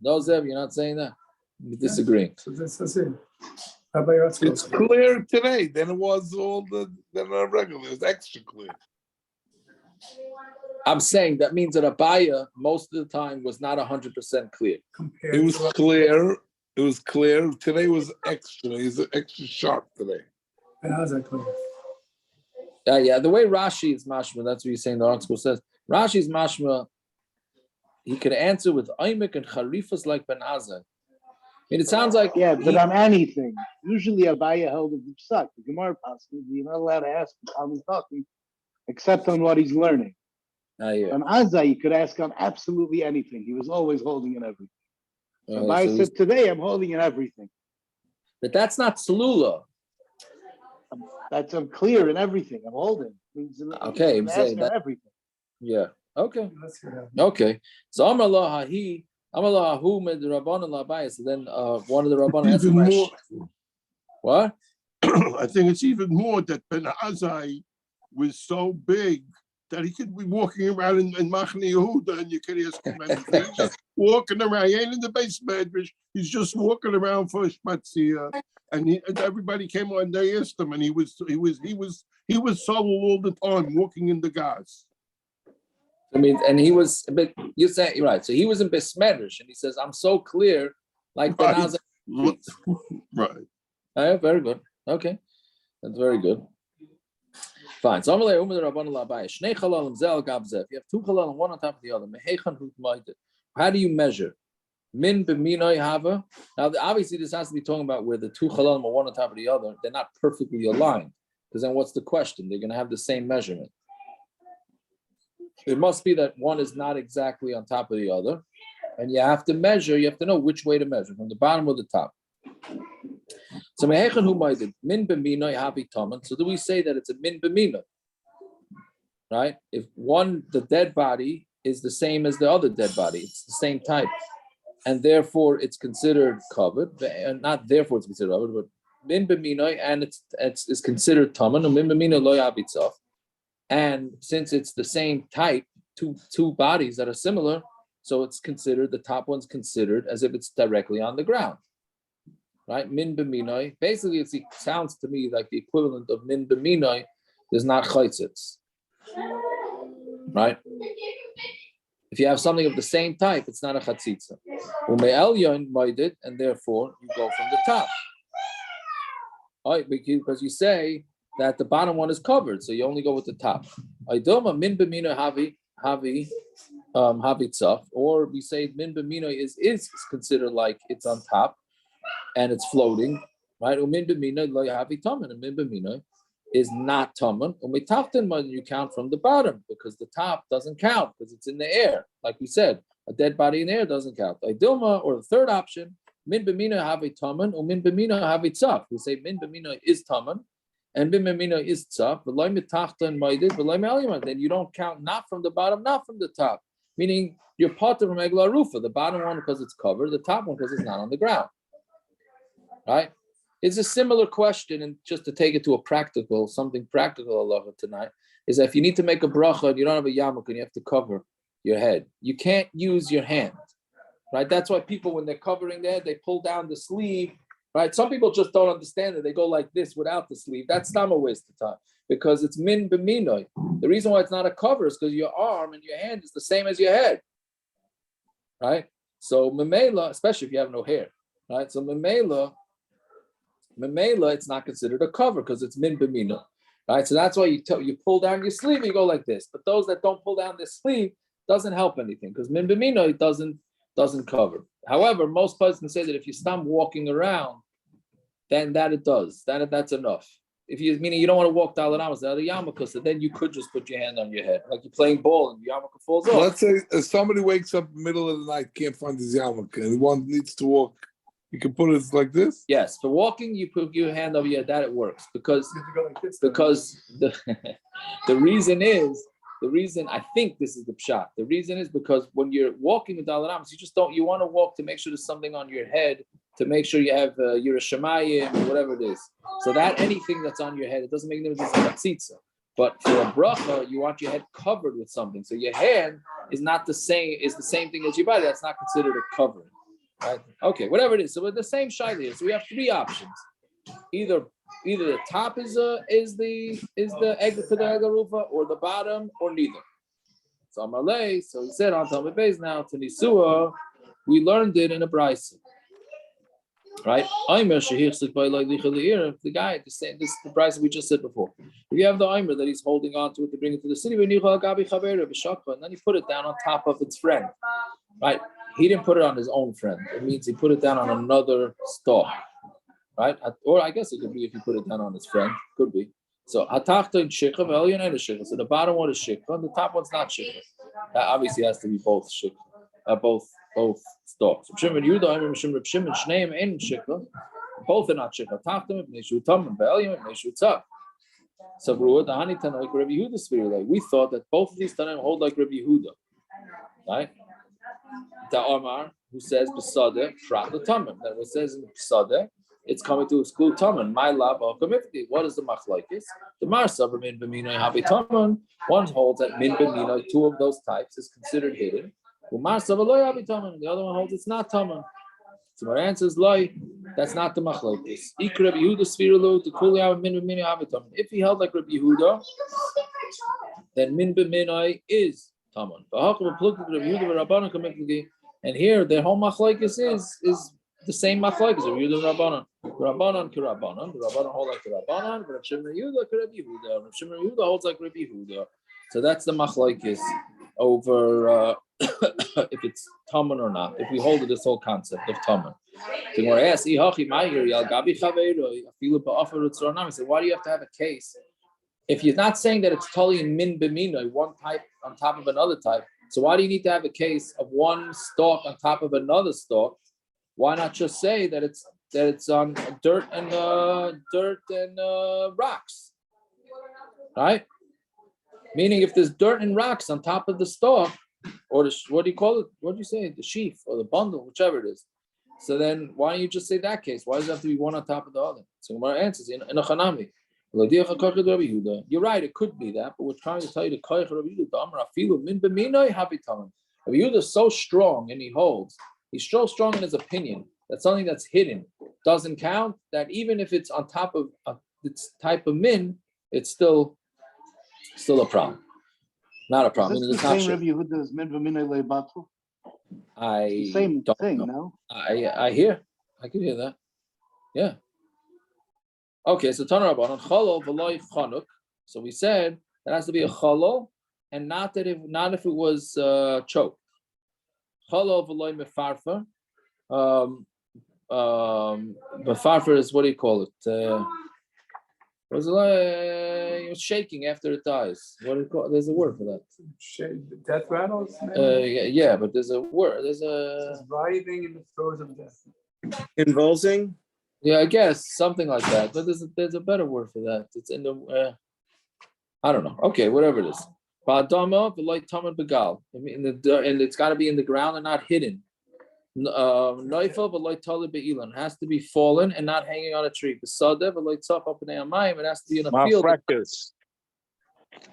No, Zev, you're not saying that? You're disagreeing. So that's it. It's clear today than it was than a regular. It's extra clear. I'm saying that means that Abaya most of the time was not 100% clear. It was clear. It was clear. Today was extra. He's extra sharp today. Yeah. The way Rashi is mashma, that's what you're saying. The article says Rashi's mashma. He could answer with Aimek and Charifas like Ben Azai. I mean, it sounds like but on anything. Usually Abaya held of the psak. The Gemara passes, you're not allowed to ask how he's talking, except on what he's learning. Yeah. On Azai, you could ask on absolutely anything. He was always holding in everything. So Abaya said, today I'm holding in everything. But that's not Salula. I'm clear in everything. I'm holding. Okay, I'm saying that. Everything. Yeah. Okay. Okay. So Amar Hu med Rabbanan Labai. So then one of the Rabbanan asked Even more. What? I think it's even more that Ben Azai was so big that he could be walking around in Machne Yehuda and you could ask him anything. He's just walking around. He ain't in the base medrash. He's just walking around for Shmatzia. And everybody came on. They asked him, and he was solo all the time, walking in the gas. I mean, and he was, but you're saying you're right. So he was in Besmedrish, and he says, "I'm so clear, like Right. Ben Azai." Right. Very good. Okay, that's very good. Fine. So if you have two halalim, one on top of the other, how do you measure? Min b'minoi hava. Now, obviously, this has to be talking about where the two halalim are one on top of the other. They're not perfectly aligned, because then what's the question? They're going to have the same measurement. It must be that one is not exactly on top of the other, and you have to measure. You have to know which way to measure, from the bottom or the top. So mehechan hu ma'idid min b'minoi havi taman. So do we say that it's a min b'minoi? Right? If the dead body is the same as the other dead body, it's the same type, and therefore it's considered covered. And not therefore it's considered covered, but min b'minoi, and it's considered taman. And min b'minoi lo yabitzaf. And since it's the same type, two bodies that are similar, so it's considered, the top one's considered as if it's directly on the ground. Right? Min b'minoi. Basically, it sounds to me like the equivalent of min b'minoi is not chaitzitz. Right? If you have something of the same type, it's not a chatzitza. Ume'elyon moided, and therefore you go from the top. Right? Because you say that the bottom one is covered, so you only go with the top. Aidoma min b'minoi havi tzaf, or we say min b'minoi is considered like it's on top and it's floating, right? Umin b'minoi lo yahavi taman, and min b'minoi is not taman. Umitaftin, when you count from the bottom, because the top doesn't count because it's in the air. Like we said, a dead body in the air doesn't count. Aidilma, or the third option, min b'minoi havi taman, umin b'minoi havi tzaf. We say min b'minoi is taman, and min b'minoi is tzaf. V'loy mitachtan ma'idid, v'loy me'aliyman. Then you don't count not from the bottom, not from the top. Meaning you're part of Egla Rufa, the bottom one because it's covered, the top one because it's not on the ground. Right? It's a similar question, and just to take it to something practical, Allah tonight, is that if you need to make a bracha and you don't have a yarmulke and you have to cover your head, you can't use your hand. Right? That's why people, when they're covering their head, they pull down the sleeve. Right? Some people just don't understand it. They go like this without the sleeve. That's not a waste of time, because it's min b'minoi. The reason why it's not a cover is because your arm and your hand is the same as your head. Right? So memela, especially if you have no hair. Right? So memela, it's not considered a cover because it's min b'minoi. Right? So that's why you pull down your sleeve, you go like this. But those that don't pull down their sleeve doesn't help anything, because min b'minoi doesn't cover. However, most persons say that if you stop walking around, then that it does. That's enough. Meaning you don't want to walk dalaramas, the other yarmulke, so then you could just put your hand on your head, like you're playing ball and your yarmulke falls off. Let's say if somebody wakes up in the middle of the night, can't find his yarmulke, and one needs to walk, you can put it like this? Yes, for walking, you put your hand over your head, that it works. Because the reason I think this is the pshat. The reason is because when you're walking with dalaramas, you want to walk to make sure there's something on your head, to make sure you have your shemayim or whatever it is. So that anything that's on your head, it doesn't make any difference in tzitza. But for a bracha, you want your head covered with something. So your hand is not the same thing as your body. That's not considered a covering. Right? Okay, whatever it is. So we're the same shayla here. So we have three options. Either the top is the egg for the Egarufa, or the bottom, or neither. So Amalei, so he said on Talmud Beis now to Nisua, we learned it in a brayso. Right? If the guy, this is the price we just said before. If you have the Aimer that he's holding on to it to bring it to the city, and then he put it down on top of its friend. Right? He didn't put it on his own friend. It means he put it down on another stalk. Right? Or I guess it could be if he put it down on his friend. Could be. So hatachta and shikha, v'elyon and a shikha. So the bottom one is shikha, and the top one's not shikha. That obviously has to be both shikha, both stalks. Shimon Yudah, Shimon Shneim and shikha. Both are not shikha. Tachta and neshu tam and v'elyon and neshu tzah. So the Hani Tana like Rabbi Yehuda spirit. Like we thought that both of these Tanaim hold like Rabbi Yehuda, right? The Omar who says Besada Prat L'Tamim. That what says in Besada. It's coming to exclude Taman. My lab of committee. What is the machlokes? The Marsav min b'minoi habi Taman. One holds that min b'minoi, two of those types is considered hidden. Marsav aloy habi Taman. The other one holds it's not Taman. So my answer is loy. That's not the machlokes. Ik Rabbi Yehuda svirulu to kuli out min b'minoi habi Taman. If he held like Rabbi Yehuda, then min b'minoi is Taman. And here the whole machlokes is the same machlokes of Yehuda Rabbanan. Rabbanan ki Rabbanan. The Rabbanan hold like the Rabbanan. Rav Shimon Yehuda ki Rabbi Yehuda. Rav Shimon Yehuda holds like Rabbi Yehuda. So that's the machlokes over if it's Taman or not. If we hold to this whole concept of Taman. The Gemara asks, so why do you have to have a case? If you're not saying that it's totally in min b'minoi, one type on top of another type, so why do you need to have a case of one stalk on top of another stalk? Why not just say that it's on dirt and rocks, right? Meaning, if there's dirt and rocks on top of the stalk, or the, what do you call it? What do you say? The sheaf or the bundle, whichever it is. So then, why don't you just say that case? Why does it have to be one on top of the other? So Gemara answers in a chanami. You're right. It could be that, but we're trying to tell you the koyach Rabbi Yehuda. Min b'minoi habi taman. Rabbi Yehuda is so strong, and he holds. He's so strong in his opinion that something that's hidden doesn't count. That even if it's on top of its type of min, it's still a problem. Not a problem. Is this the same Rabbi Yehuda as min v'minoi le'batu? I same don't thing, know. no? I can hear that. Yeah. Okay, so Tana Rabbanan chalol v'loy chanuk. So we said it has to be a chalol, and not if it was choked. Chalol v'loy mefarfer. Mefarfer is, what do you call it? Was it shaking after it dies? What do you call it? There's a word for that. Death rattles? Yeah, but there's a word. There's a writhing in the throes of death. Convulsing? Yeah, I guess something like that. But there's a better word for that. It's in the I don't know. Okay, whatever it is. Ba'adama v'loy taman begal. And it's got to be in the ground and not hidden. Noifel v'loy tali be'ilan. Has to be fallen and not hanging on a tree. B'sadeh v'loy tzaf up in amayim. It has to be in a field. Mafrekas.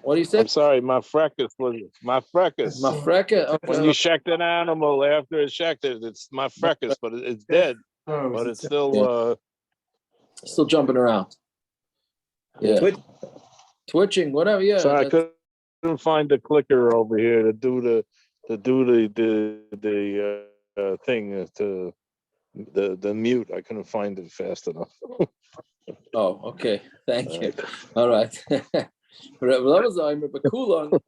What do you say? I'm sorry, mafrekas was it? Mafrekas. Mafreka. Okay. When you shecht an animal after it's shechted, it's mafrekas, but it's dead. But it's still still jumping around. Yeah. Twitching, whatever. Yeah. So I couldn't find the clicker over here to do the thing to the mute. I couldn't find it fast enough. Oh, okay. Thank you. All right. I'm sorry, but kulon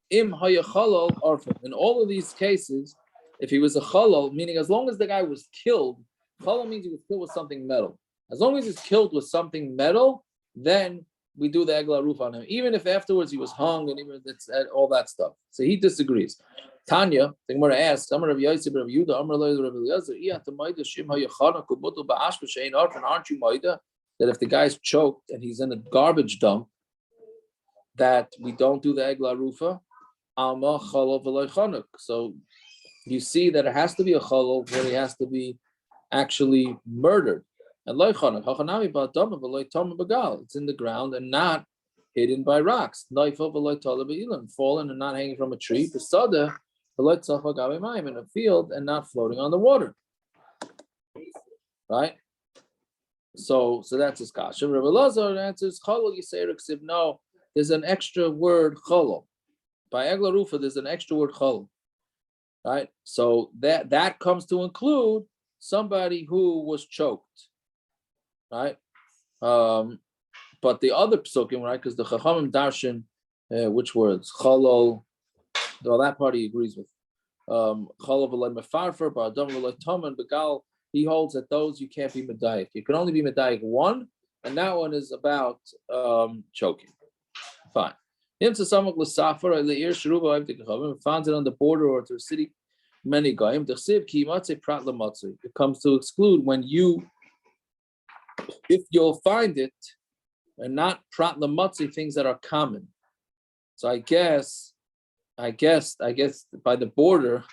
im hayachalal arfim. In all of these cases, if he was a chalal, meaning as long as the guy was killed, chalal means he was killed with something metal. As long as he's killed with something metal, then we do the egla roof on him. Even if afterwards he was hung and even that's all that stuff. So he disagrees. Tanya, the Gemara asks, aren't you maida that if the guy's choked and he's in a garbage dump, that we don't do the egla rufa? So you see that it has to be a chalal where he has to be actually murdered. And it's in the ground and not hidden by rocks. Fallen and not hanging from a tree. In a field and not floating on the water. Right? So that's his kasha. Rabbi Lazar answers, chalal yisayr ksiv. No, there's an extra word chalal. By egla rufa, there's an extra word chalal. Right? So that comes to include somebody who was choked, right? But the other psukim, right? Because the Chachamim darshan, which words? Chalol. Well, that part he agrees with. Chalol v'lei mefarfer, ba'adam v'lei toman, begal. He holds that those you can't be medayik. You can only be medayik one, and that one is about choking. Fine. Finds it on the border or to a city. Many goyim. It comes to exclude when if you'll find it, and not prat lamatzi, things that are common. So I guess by the border,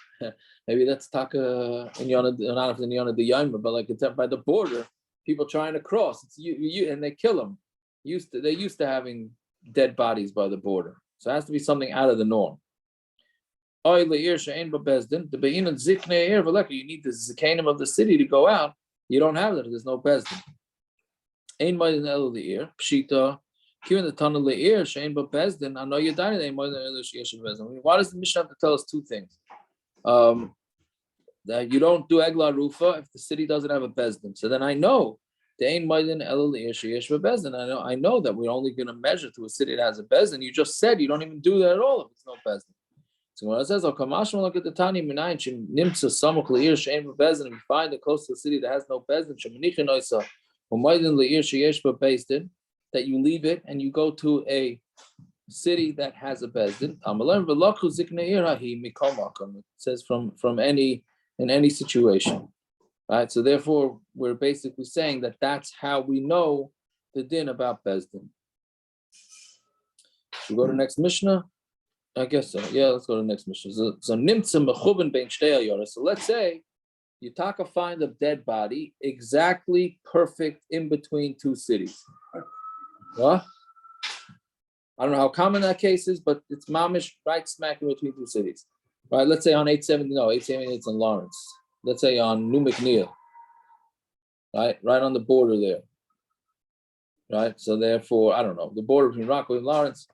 maybe that's taka in Yonah, not in Yonah the Yom, but like it's by the border, people trying to cross. It's you and they kill them. They're used to having dead bodies by the border, so it has to be something out of the norm. You need the zikanim of the city to go out. You don't have that. There's no bezdin. Ein moed el leir pshita. Given the tunnel leir shein ba bezdin. I know you're dying. Ein moed el sheyesh bezdin. Why does the Mishnah have to tell us two things? That you don't do egla rufa if the city doesn't have a bezdin. So then I know the ein moed el leir sheyesh bezdin. I know that we're only going to measure to a city that has a bezdin. You just said you don't even do that at all if it's no bezdin. So when it says, "Oh, Kamashma, look at the Tani Minayin, Nimtza Samuk Leir Shein Bezdin," and we find it close to a city that has no Bezdin, Shemanichin Oisa, Umaydin Leir Sheyesh Bezdin, that you leave it and you go to a city that has a Bezdin. Amalim V'Lakhu Zikneir Hahi Mikol Makom. It says from in any situation, right? So therefore, we're basically saying that that's how we know the din about Bezdin. Should we go to the next Mishnah? I guess so. Yeah, let's go to the next mission. So nimtza mechuben bein shtei ayoros. So let's say you taka find a dead body exactly perfect in between two cities. What? I don't know how common that case is, but it's mamish right smack in between two cities. Right? Let's say on 870, it's in Lawrence. Let's say on New McNeil. Right on the border there. Right? So therefore, I don't know, the border between Rockaway and Lawrence.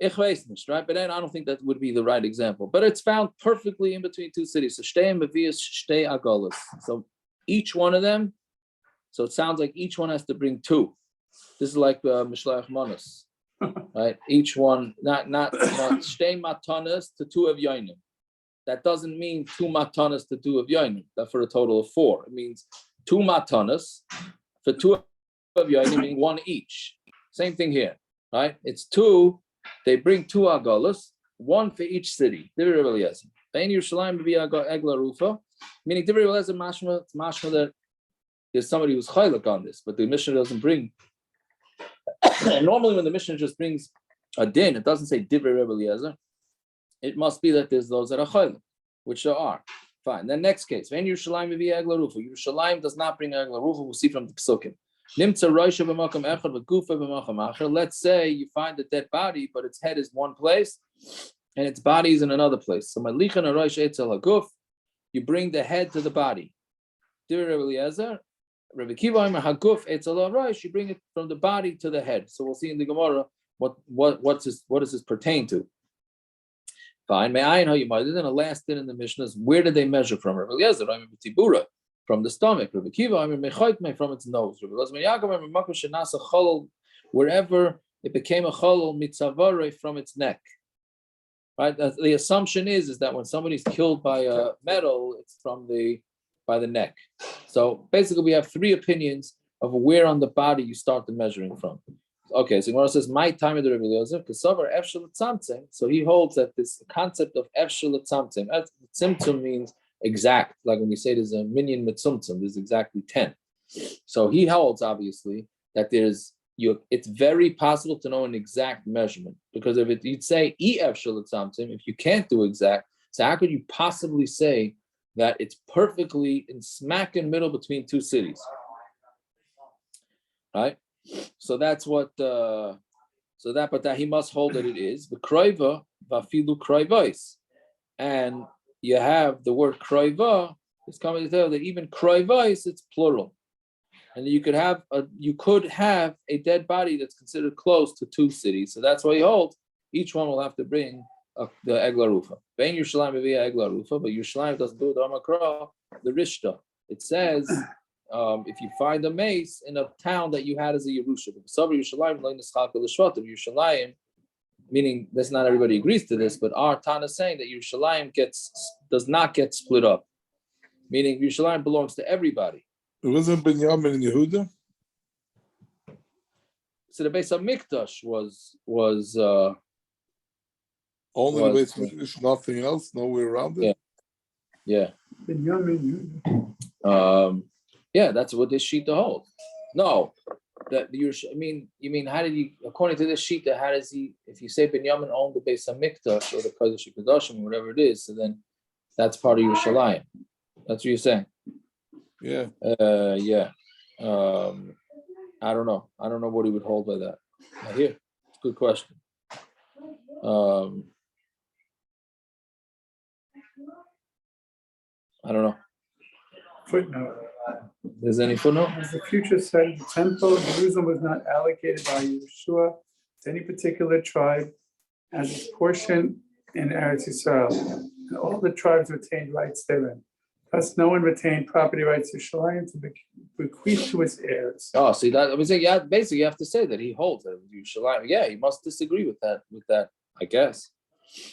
Right, but then I don't think that would be the right example. But it's found perfectly in between two cities. So shtei mevias, shtei agolas. So each one of them. So it sounds like each one has to bring two. This is like mishlach manas, right? Each one, not shtei matanas to two of yoinim. That doesn't mean two matanas to two of yoinim. That for a total of four. It means two matanas for two of yoinim, meaning one each. Same thing here, right? It's two. They bring two agolas, one for each city. Meaning mashma that there's somebody who's chaylik on this, but the Mishnah doesn't bring. And normally when the Mishnah just brings a din, it doesn't say divrei Rebbe Eliezer. It must be that there's those that are chaylik, which there are. Fine. Then next case, Yerushalayim does not bring egla rufa. We'll see from the Pesukim. Let's say you find a dead body, but its head is one place and its body is in another place. So you bring the head to the body. You bring it from the body to the head. So we'll see in the Gemara what does this pertain to. Fine. Then the last thing in the Mishnah is where did they measure from? From the stomach, from its nose. Wherever it became a cholol mitzavare from its neck. Right? The assumption is that when somebody's killed by a metal, it's by the neck. So basically, we have three opinions of where on the body you start the measuring from. Okay, so Gemara says, "My time of the Rebbe Eliezer, Kasavar Efshel Tzamtzem." So he holds that this concept of Efshel Tzamtzem, Tzimtzum means exact, like when we say there's a minyan mitzumtzum, there's exactly 10. So he holds obviously that it's very possible to know an exact measurement, because if you'd say ef shalatzamtzim, if you can't do exact, so how could you possibly say that it's perfectly in smack in middle between two cities, right? So that's what. But that he must hold that it is the kroiva vafilu kroivos, and you have the word kroiva is coming to tell that even kroivos it's plural, and you could have a dead body that's considered close to two cities. So that's why he holds each one will have to bring the egla rufa. Ben Yerushalayim via egla rufa, but Yerushalayim doesn't do the amakra, the rishta. It says, if you find a mace in a town that you had as a Yerusha, Yerushalayim, meaning that's not everybody agrees to this, but our Tana is saying that Yerushalayim does not get split up, meaning Yerushalayim belongs to everybody. It wasn't Binyamin and Yehuda? So the Beis HaMikdash was Only the base Mikdash, nothing else, nowhere around it? yeah. Yeah, that's what this Shita holds. No, that you mean how did you, according to this Shita, how does he, if you say Binyamin owned the Beis HaMikdash or the Kodesh HaKadoshim or whatever it is, so then that's part of Yerushalayim. That's what you're saying. Yeah. Yeah. I don't know. I don't know what he would hold by that. Now here, it's a good question. I don't know. Footnote. There's any footnote? As the future said, the temple of Jerusalem was not allocated by Yeshua to any particular tribe as its portion in Eretz Yisrael, and all the tribes retained rights therein. Thus, no one retained property rights to Yerushalayim to bequeath to its heirs. Oh, see that? I was saying, yeah. Basically, you have to say that he holds it. Yerushalayim. Yeah, you must disagree with that. I guess.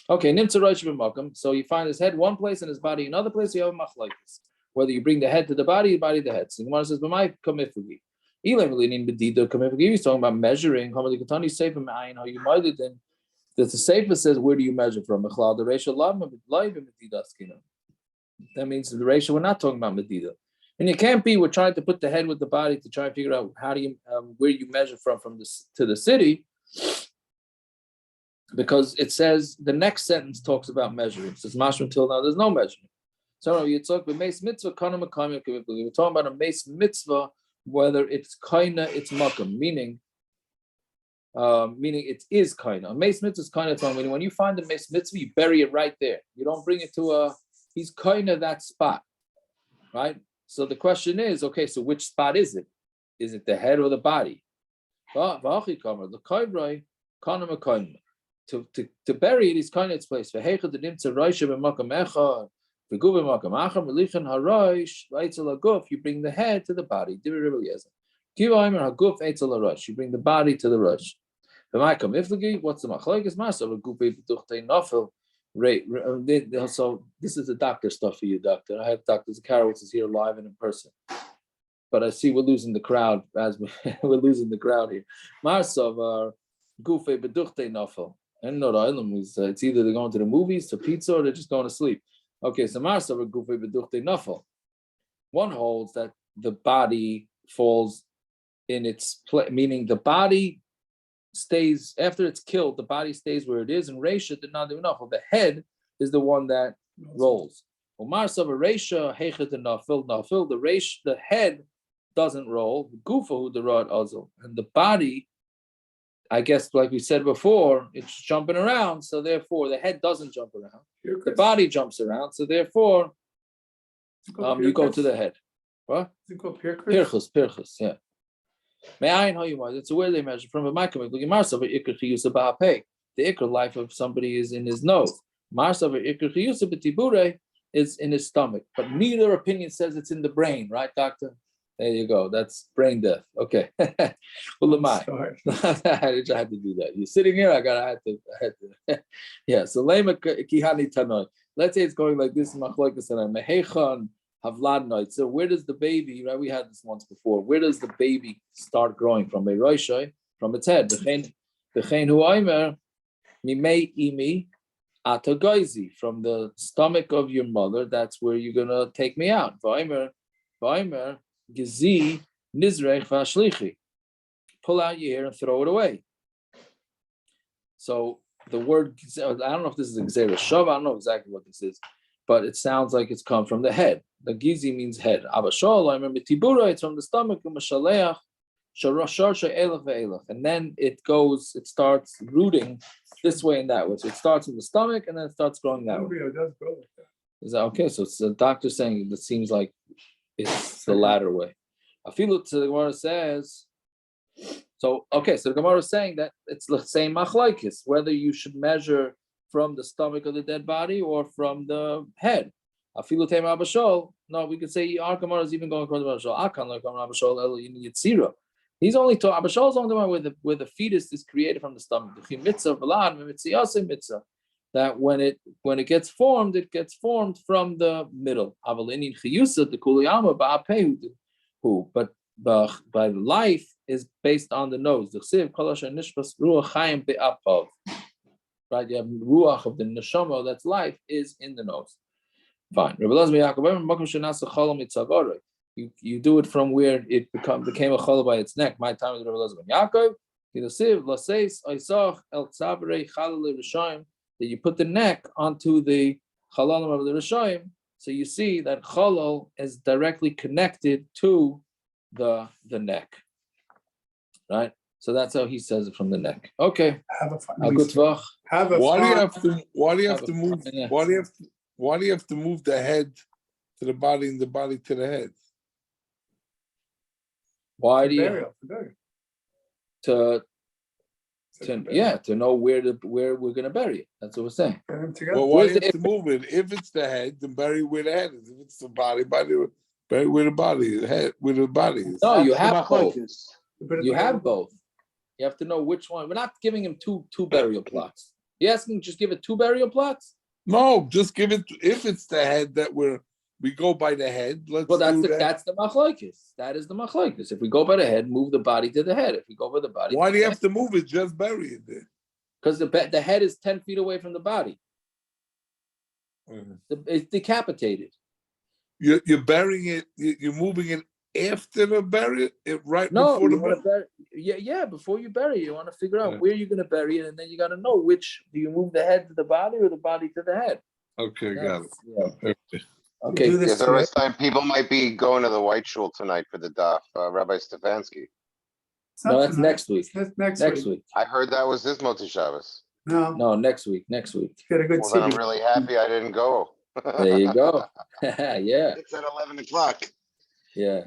Okay, Nimtza Rosh B'Makom. So you find his head one place and his body another place. You have a machlokes. Whether you bring the head to the body to the head. So the Gemara says, "B'may kamifugi." Elay melinin b'dida kamifugi. He's talking about measuring. Hamadi katani sefer me'ayin. How you might it then? The sefer says, where do you measure from? Mechlal the ratio lama b'lay b'medida skina. That means the ratio. We're not talking about medida, and it can't be. We're trying to put the head with the body to try and figure out how do you where you measure from this to the city. Because it says the next sentence talks about measuring. It says mashma until now there's no measuring. So you talk about mace mitzvah kana makam. We're talking about a mace mitzvah, whether it's kaina, it's makam, meaning it is kaina. A mace mitzvah is kaina. Meaning when you find the mace mitzvah, you bury it right there. You don't bring it to he's kaina that spot, right? So the question is, okay, so which spot is it? Is it the head or the body? To bury it is kind of its place. If you bring the head to the body, you bring the body to the rush. What's the machlokes? So this is the doctor stuff for you, doctor. I have Dr. Zakarowitz is here live and in person. But I see we're losing the crowd as we're losing the crowd here. Marsav Gufe beduchte nafel. And no, it's either they're going to the movies, to pizza, or they're just going to sleep. Okay, so Marsav Gufe beduchte nafel. One holds that the body falls in its place, meaning the body stays after it's killed. The body stays where it is, and Reisha did not do enough. The head is the one that rolls. Well, Marsav Reisha hechet nafel nafel. The head doesn't roll. Gufa the rod azul, and the body, I guess, like we said before, it's jumping around. So therefore, the head doesn't jump around. The body jumps around. So therefore, you go to the head. What? Is it called pirchus? Pirchus, yeah. May I know you why? It's where they measure from a microwave. The ikr life of somebody is in his nose. Is in his stomach. But neither opinion says it's in the brain, right, doctor? There you go. That's brain death. Okay. Well, I had to do that. You're sitting here. I had to. Yeah. So lema kihani tanoi. Let's say it's going like this. Machlokes and mehechan havladnoit. So where does the baby? Right. We had this once before. Where does the baby start growing from? From its head. Bechein hu aimer mimei imi atagoizi. From the stomach of your mother. That's where you're gonna take me out. Vaimer. Gizi nizrech v'ashlichi. Pull out your hair and throw it away. So the word, I don't know if this is Gzera Shav, I don't know exactly what this is, but it sounds like it's come from the head. The Gizi means head. Abashol, I remember Tibura, it's from the stomach, and then it starts rooting this way and that way. So it starts in the stomach and then it starts growing that way. It does grow like that. Is that okay? So it's the doctor saying it seems like it's the latter way. Afilu to the Gemara says, so okay, so the Gemara is saying that it's the same machlokes, whether you should measure from the stomach of the dead body or from the head. Afilu tema abashol, No, we could say our Gemara is even going according to Abishol. Akan like Abishol El Yitzira. He's only talking. Abishol is only talking where the fetus is created from the stomach. The mitzvah mitzvah. That when it gets formed from the middle. Avalinin chiyusa the kuliyama ba'apehu. But by life is based on the nose. The chsiv kolash nishpas ruach chaim be'apav. Right, you have ruach of the neshama, that's life, is in the nose. Fine. You do it from where it became a chala by its neck. My time with Rabbi Elazar ben Yaakov. That you put the neck onto the chalalim of the Rishayim, so you see that chalal is directly connected to the neck. Right? So that's how he says it from the neck. Okay. Have a fun. Why do you have to move the head to the body and the body to the head? Why do you Burial. to know where we're gonna bury it? That's what we're saying. Well, why do you have to move it? If it's the head, then bury where the head is. If it's the body, bury where the body is. Head where the body is. No, you have both. You have both. You have to know which one. We're not giving him two burial plots. You asking just give it 2 burial plots? No, just give it. If it's the head that we go by the head. That's the machlokes. That is the machlokes. If we go by the head, move the body to the head. If we go by the body, why do you have to move it? Just bury it there. Because the head is 10 feet away from the body. It's decapitated. You're burying it. You're moving it after the bury it right before the bury. Before you bury it, you want to figure out where you're going to bury it, and then you got to know which. Do you move the head to the body or the body to the head? Okay, got it. Yeah. Okay. Is there a time people might be going to the White Shul tonight for the daf? Rabbi Stefanski. No, that's next week. Next week. I heard that was this Moti Shabbos. No, next week. Get a good then I'm really happy I didn't go. There you go. Yeah. It's at 11 o'clock. Yeah.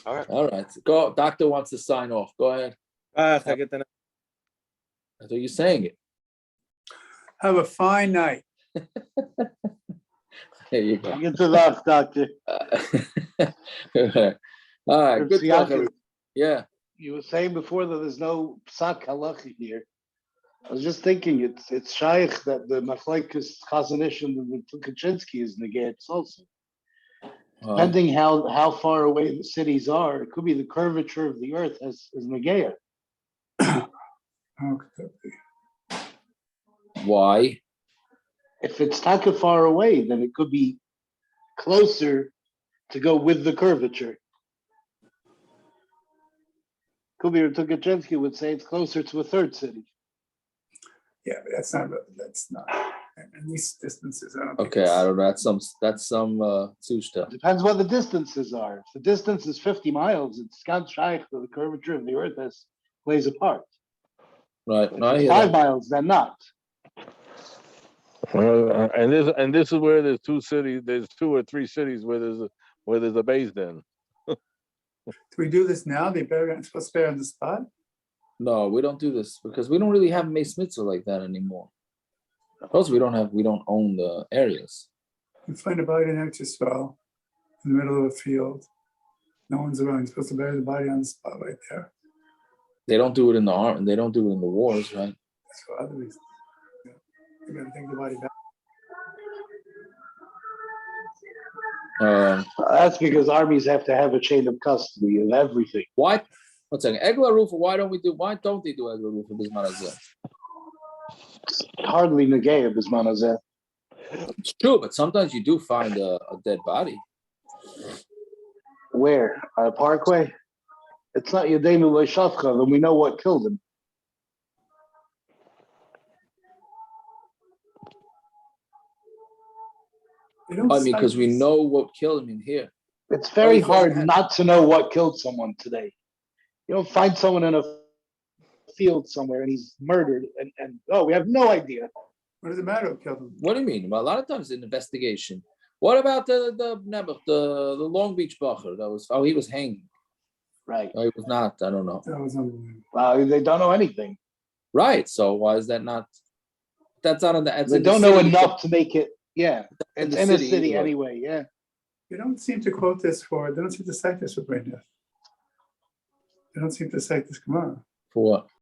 All right. Go. Doctor wants to sign off. Go ahead. I thought you were saying it. Have a fine night. There you go. Get to that, doctor. All right. Good talk. Yeah. You were saying before that there's no psak halachi here. I was just thinking it's shaykh that the machlekes Chazon Ish and the Kaczynski is negated also. Depending how far away the cities are, it could be the curvature of the earth is negaya. Why? If it's taka far away, then it could be closer to go with the curvature. Could be Tukachensky would say it's closer to a third city. Yeah, but that's not. And these distances, I don't think Okay, I don't know. That's some sushta. Depends what the distances are. If the distance is 50 miles, it's Gan Shaykh that the curvature of the earth plays a part. Right. If it's 5 miles, then not. And this is where there's 2 cities. There's 2 or 3 cities where there's a base. Then. Do we do this now? They're supposed to bury on the spot? No, we don't do this because we don't really have mace mitzvah like that anymore. Also, we don't own the areas. You find a body in Eretz in the middle of a field. No one's around. You're supposed to bury the body on the spot right there. They don't do it in the army. They don't do it in the wars, right? That's for other reasons. You got to take the body back. That's because armies have to have a chain of custody of everything. Why? One second. Egla Rufa, why don't they do Egla Rufa Bisman Hazeh? Hardly negaya bisman hazeh. It's true, but sometimes you do find a dead body. Where? On a parkway? It's not Yadenu Leishafcha, and we know what killed him. Because we know what killed him in here. It's very hard not to know what killed someone today. You don't find someone in a field somewhere and he's murdered and we have no idea. What does it matter who killed him? What do you mean? Well, a lot of times it's an investigation. What about the Long Beach Bacher? He was hanging. Right. No, he was not. I don't know. That was unbelievable. They don't know anything. Right. So why is that not? That's not on the. They don't know enough to make it. Yeah. It's in the city anyway. Yeah. They don't seem to quote this for, they don't seem to cite this for brain death. They don't seem to cite this Gemara. For what?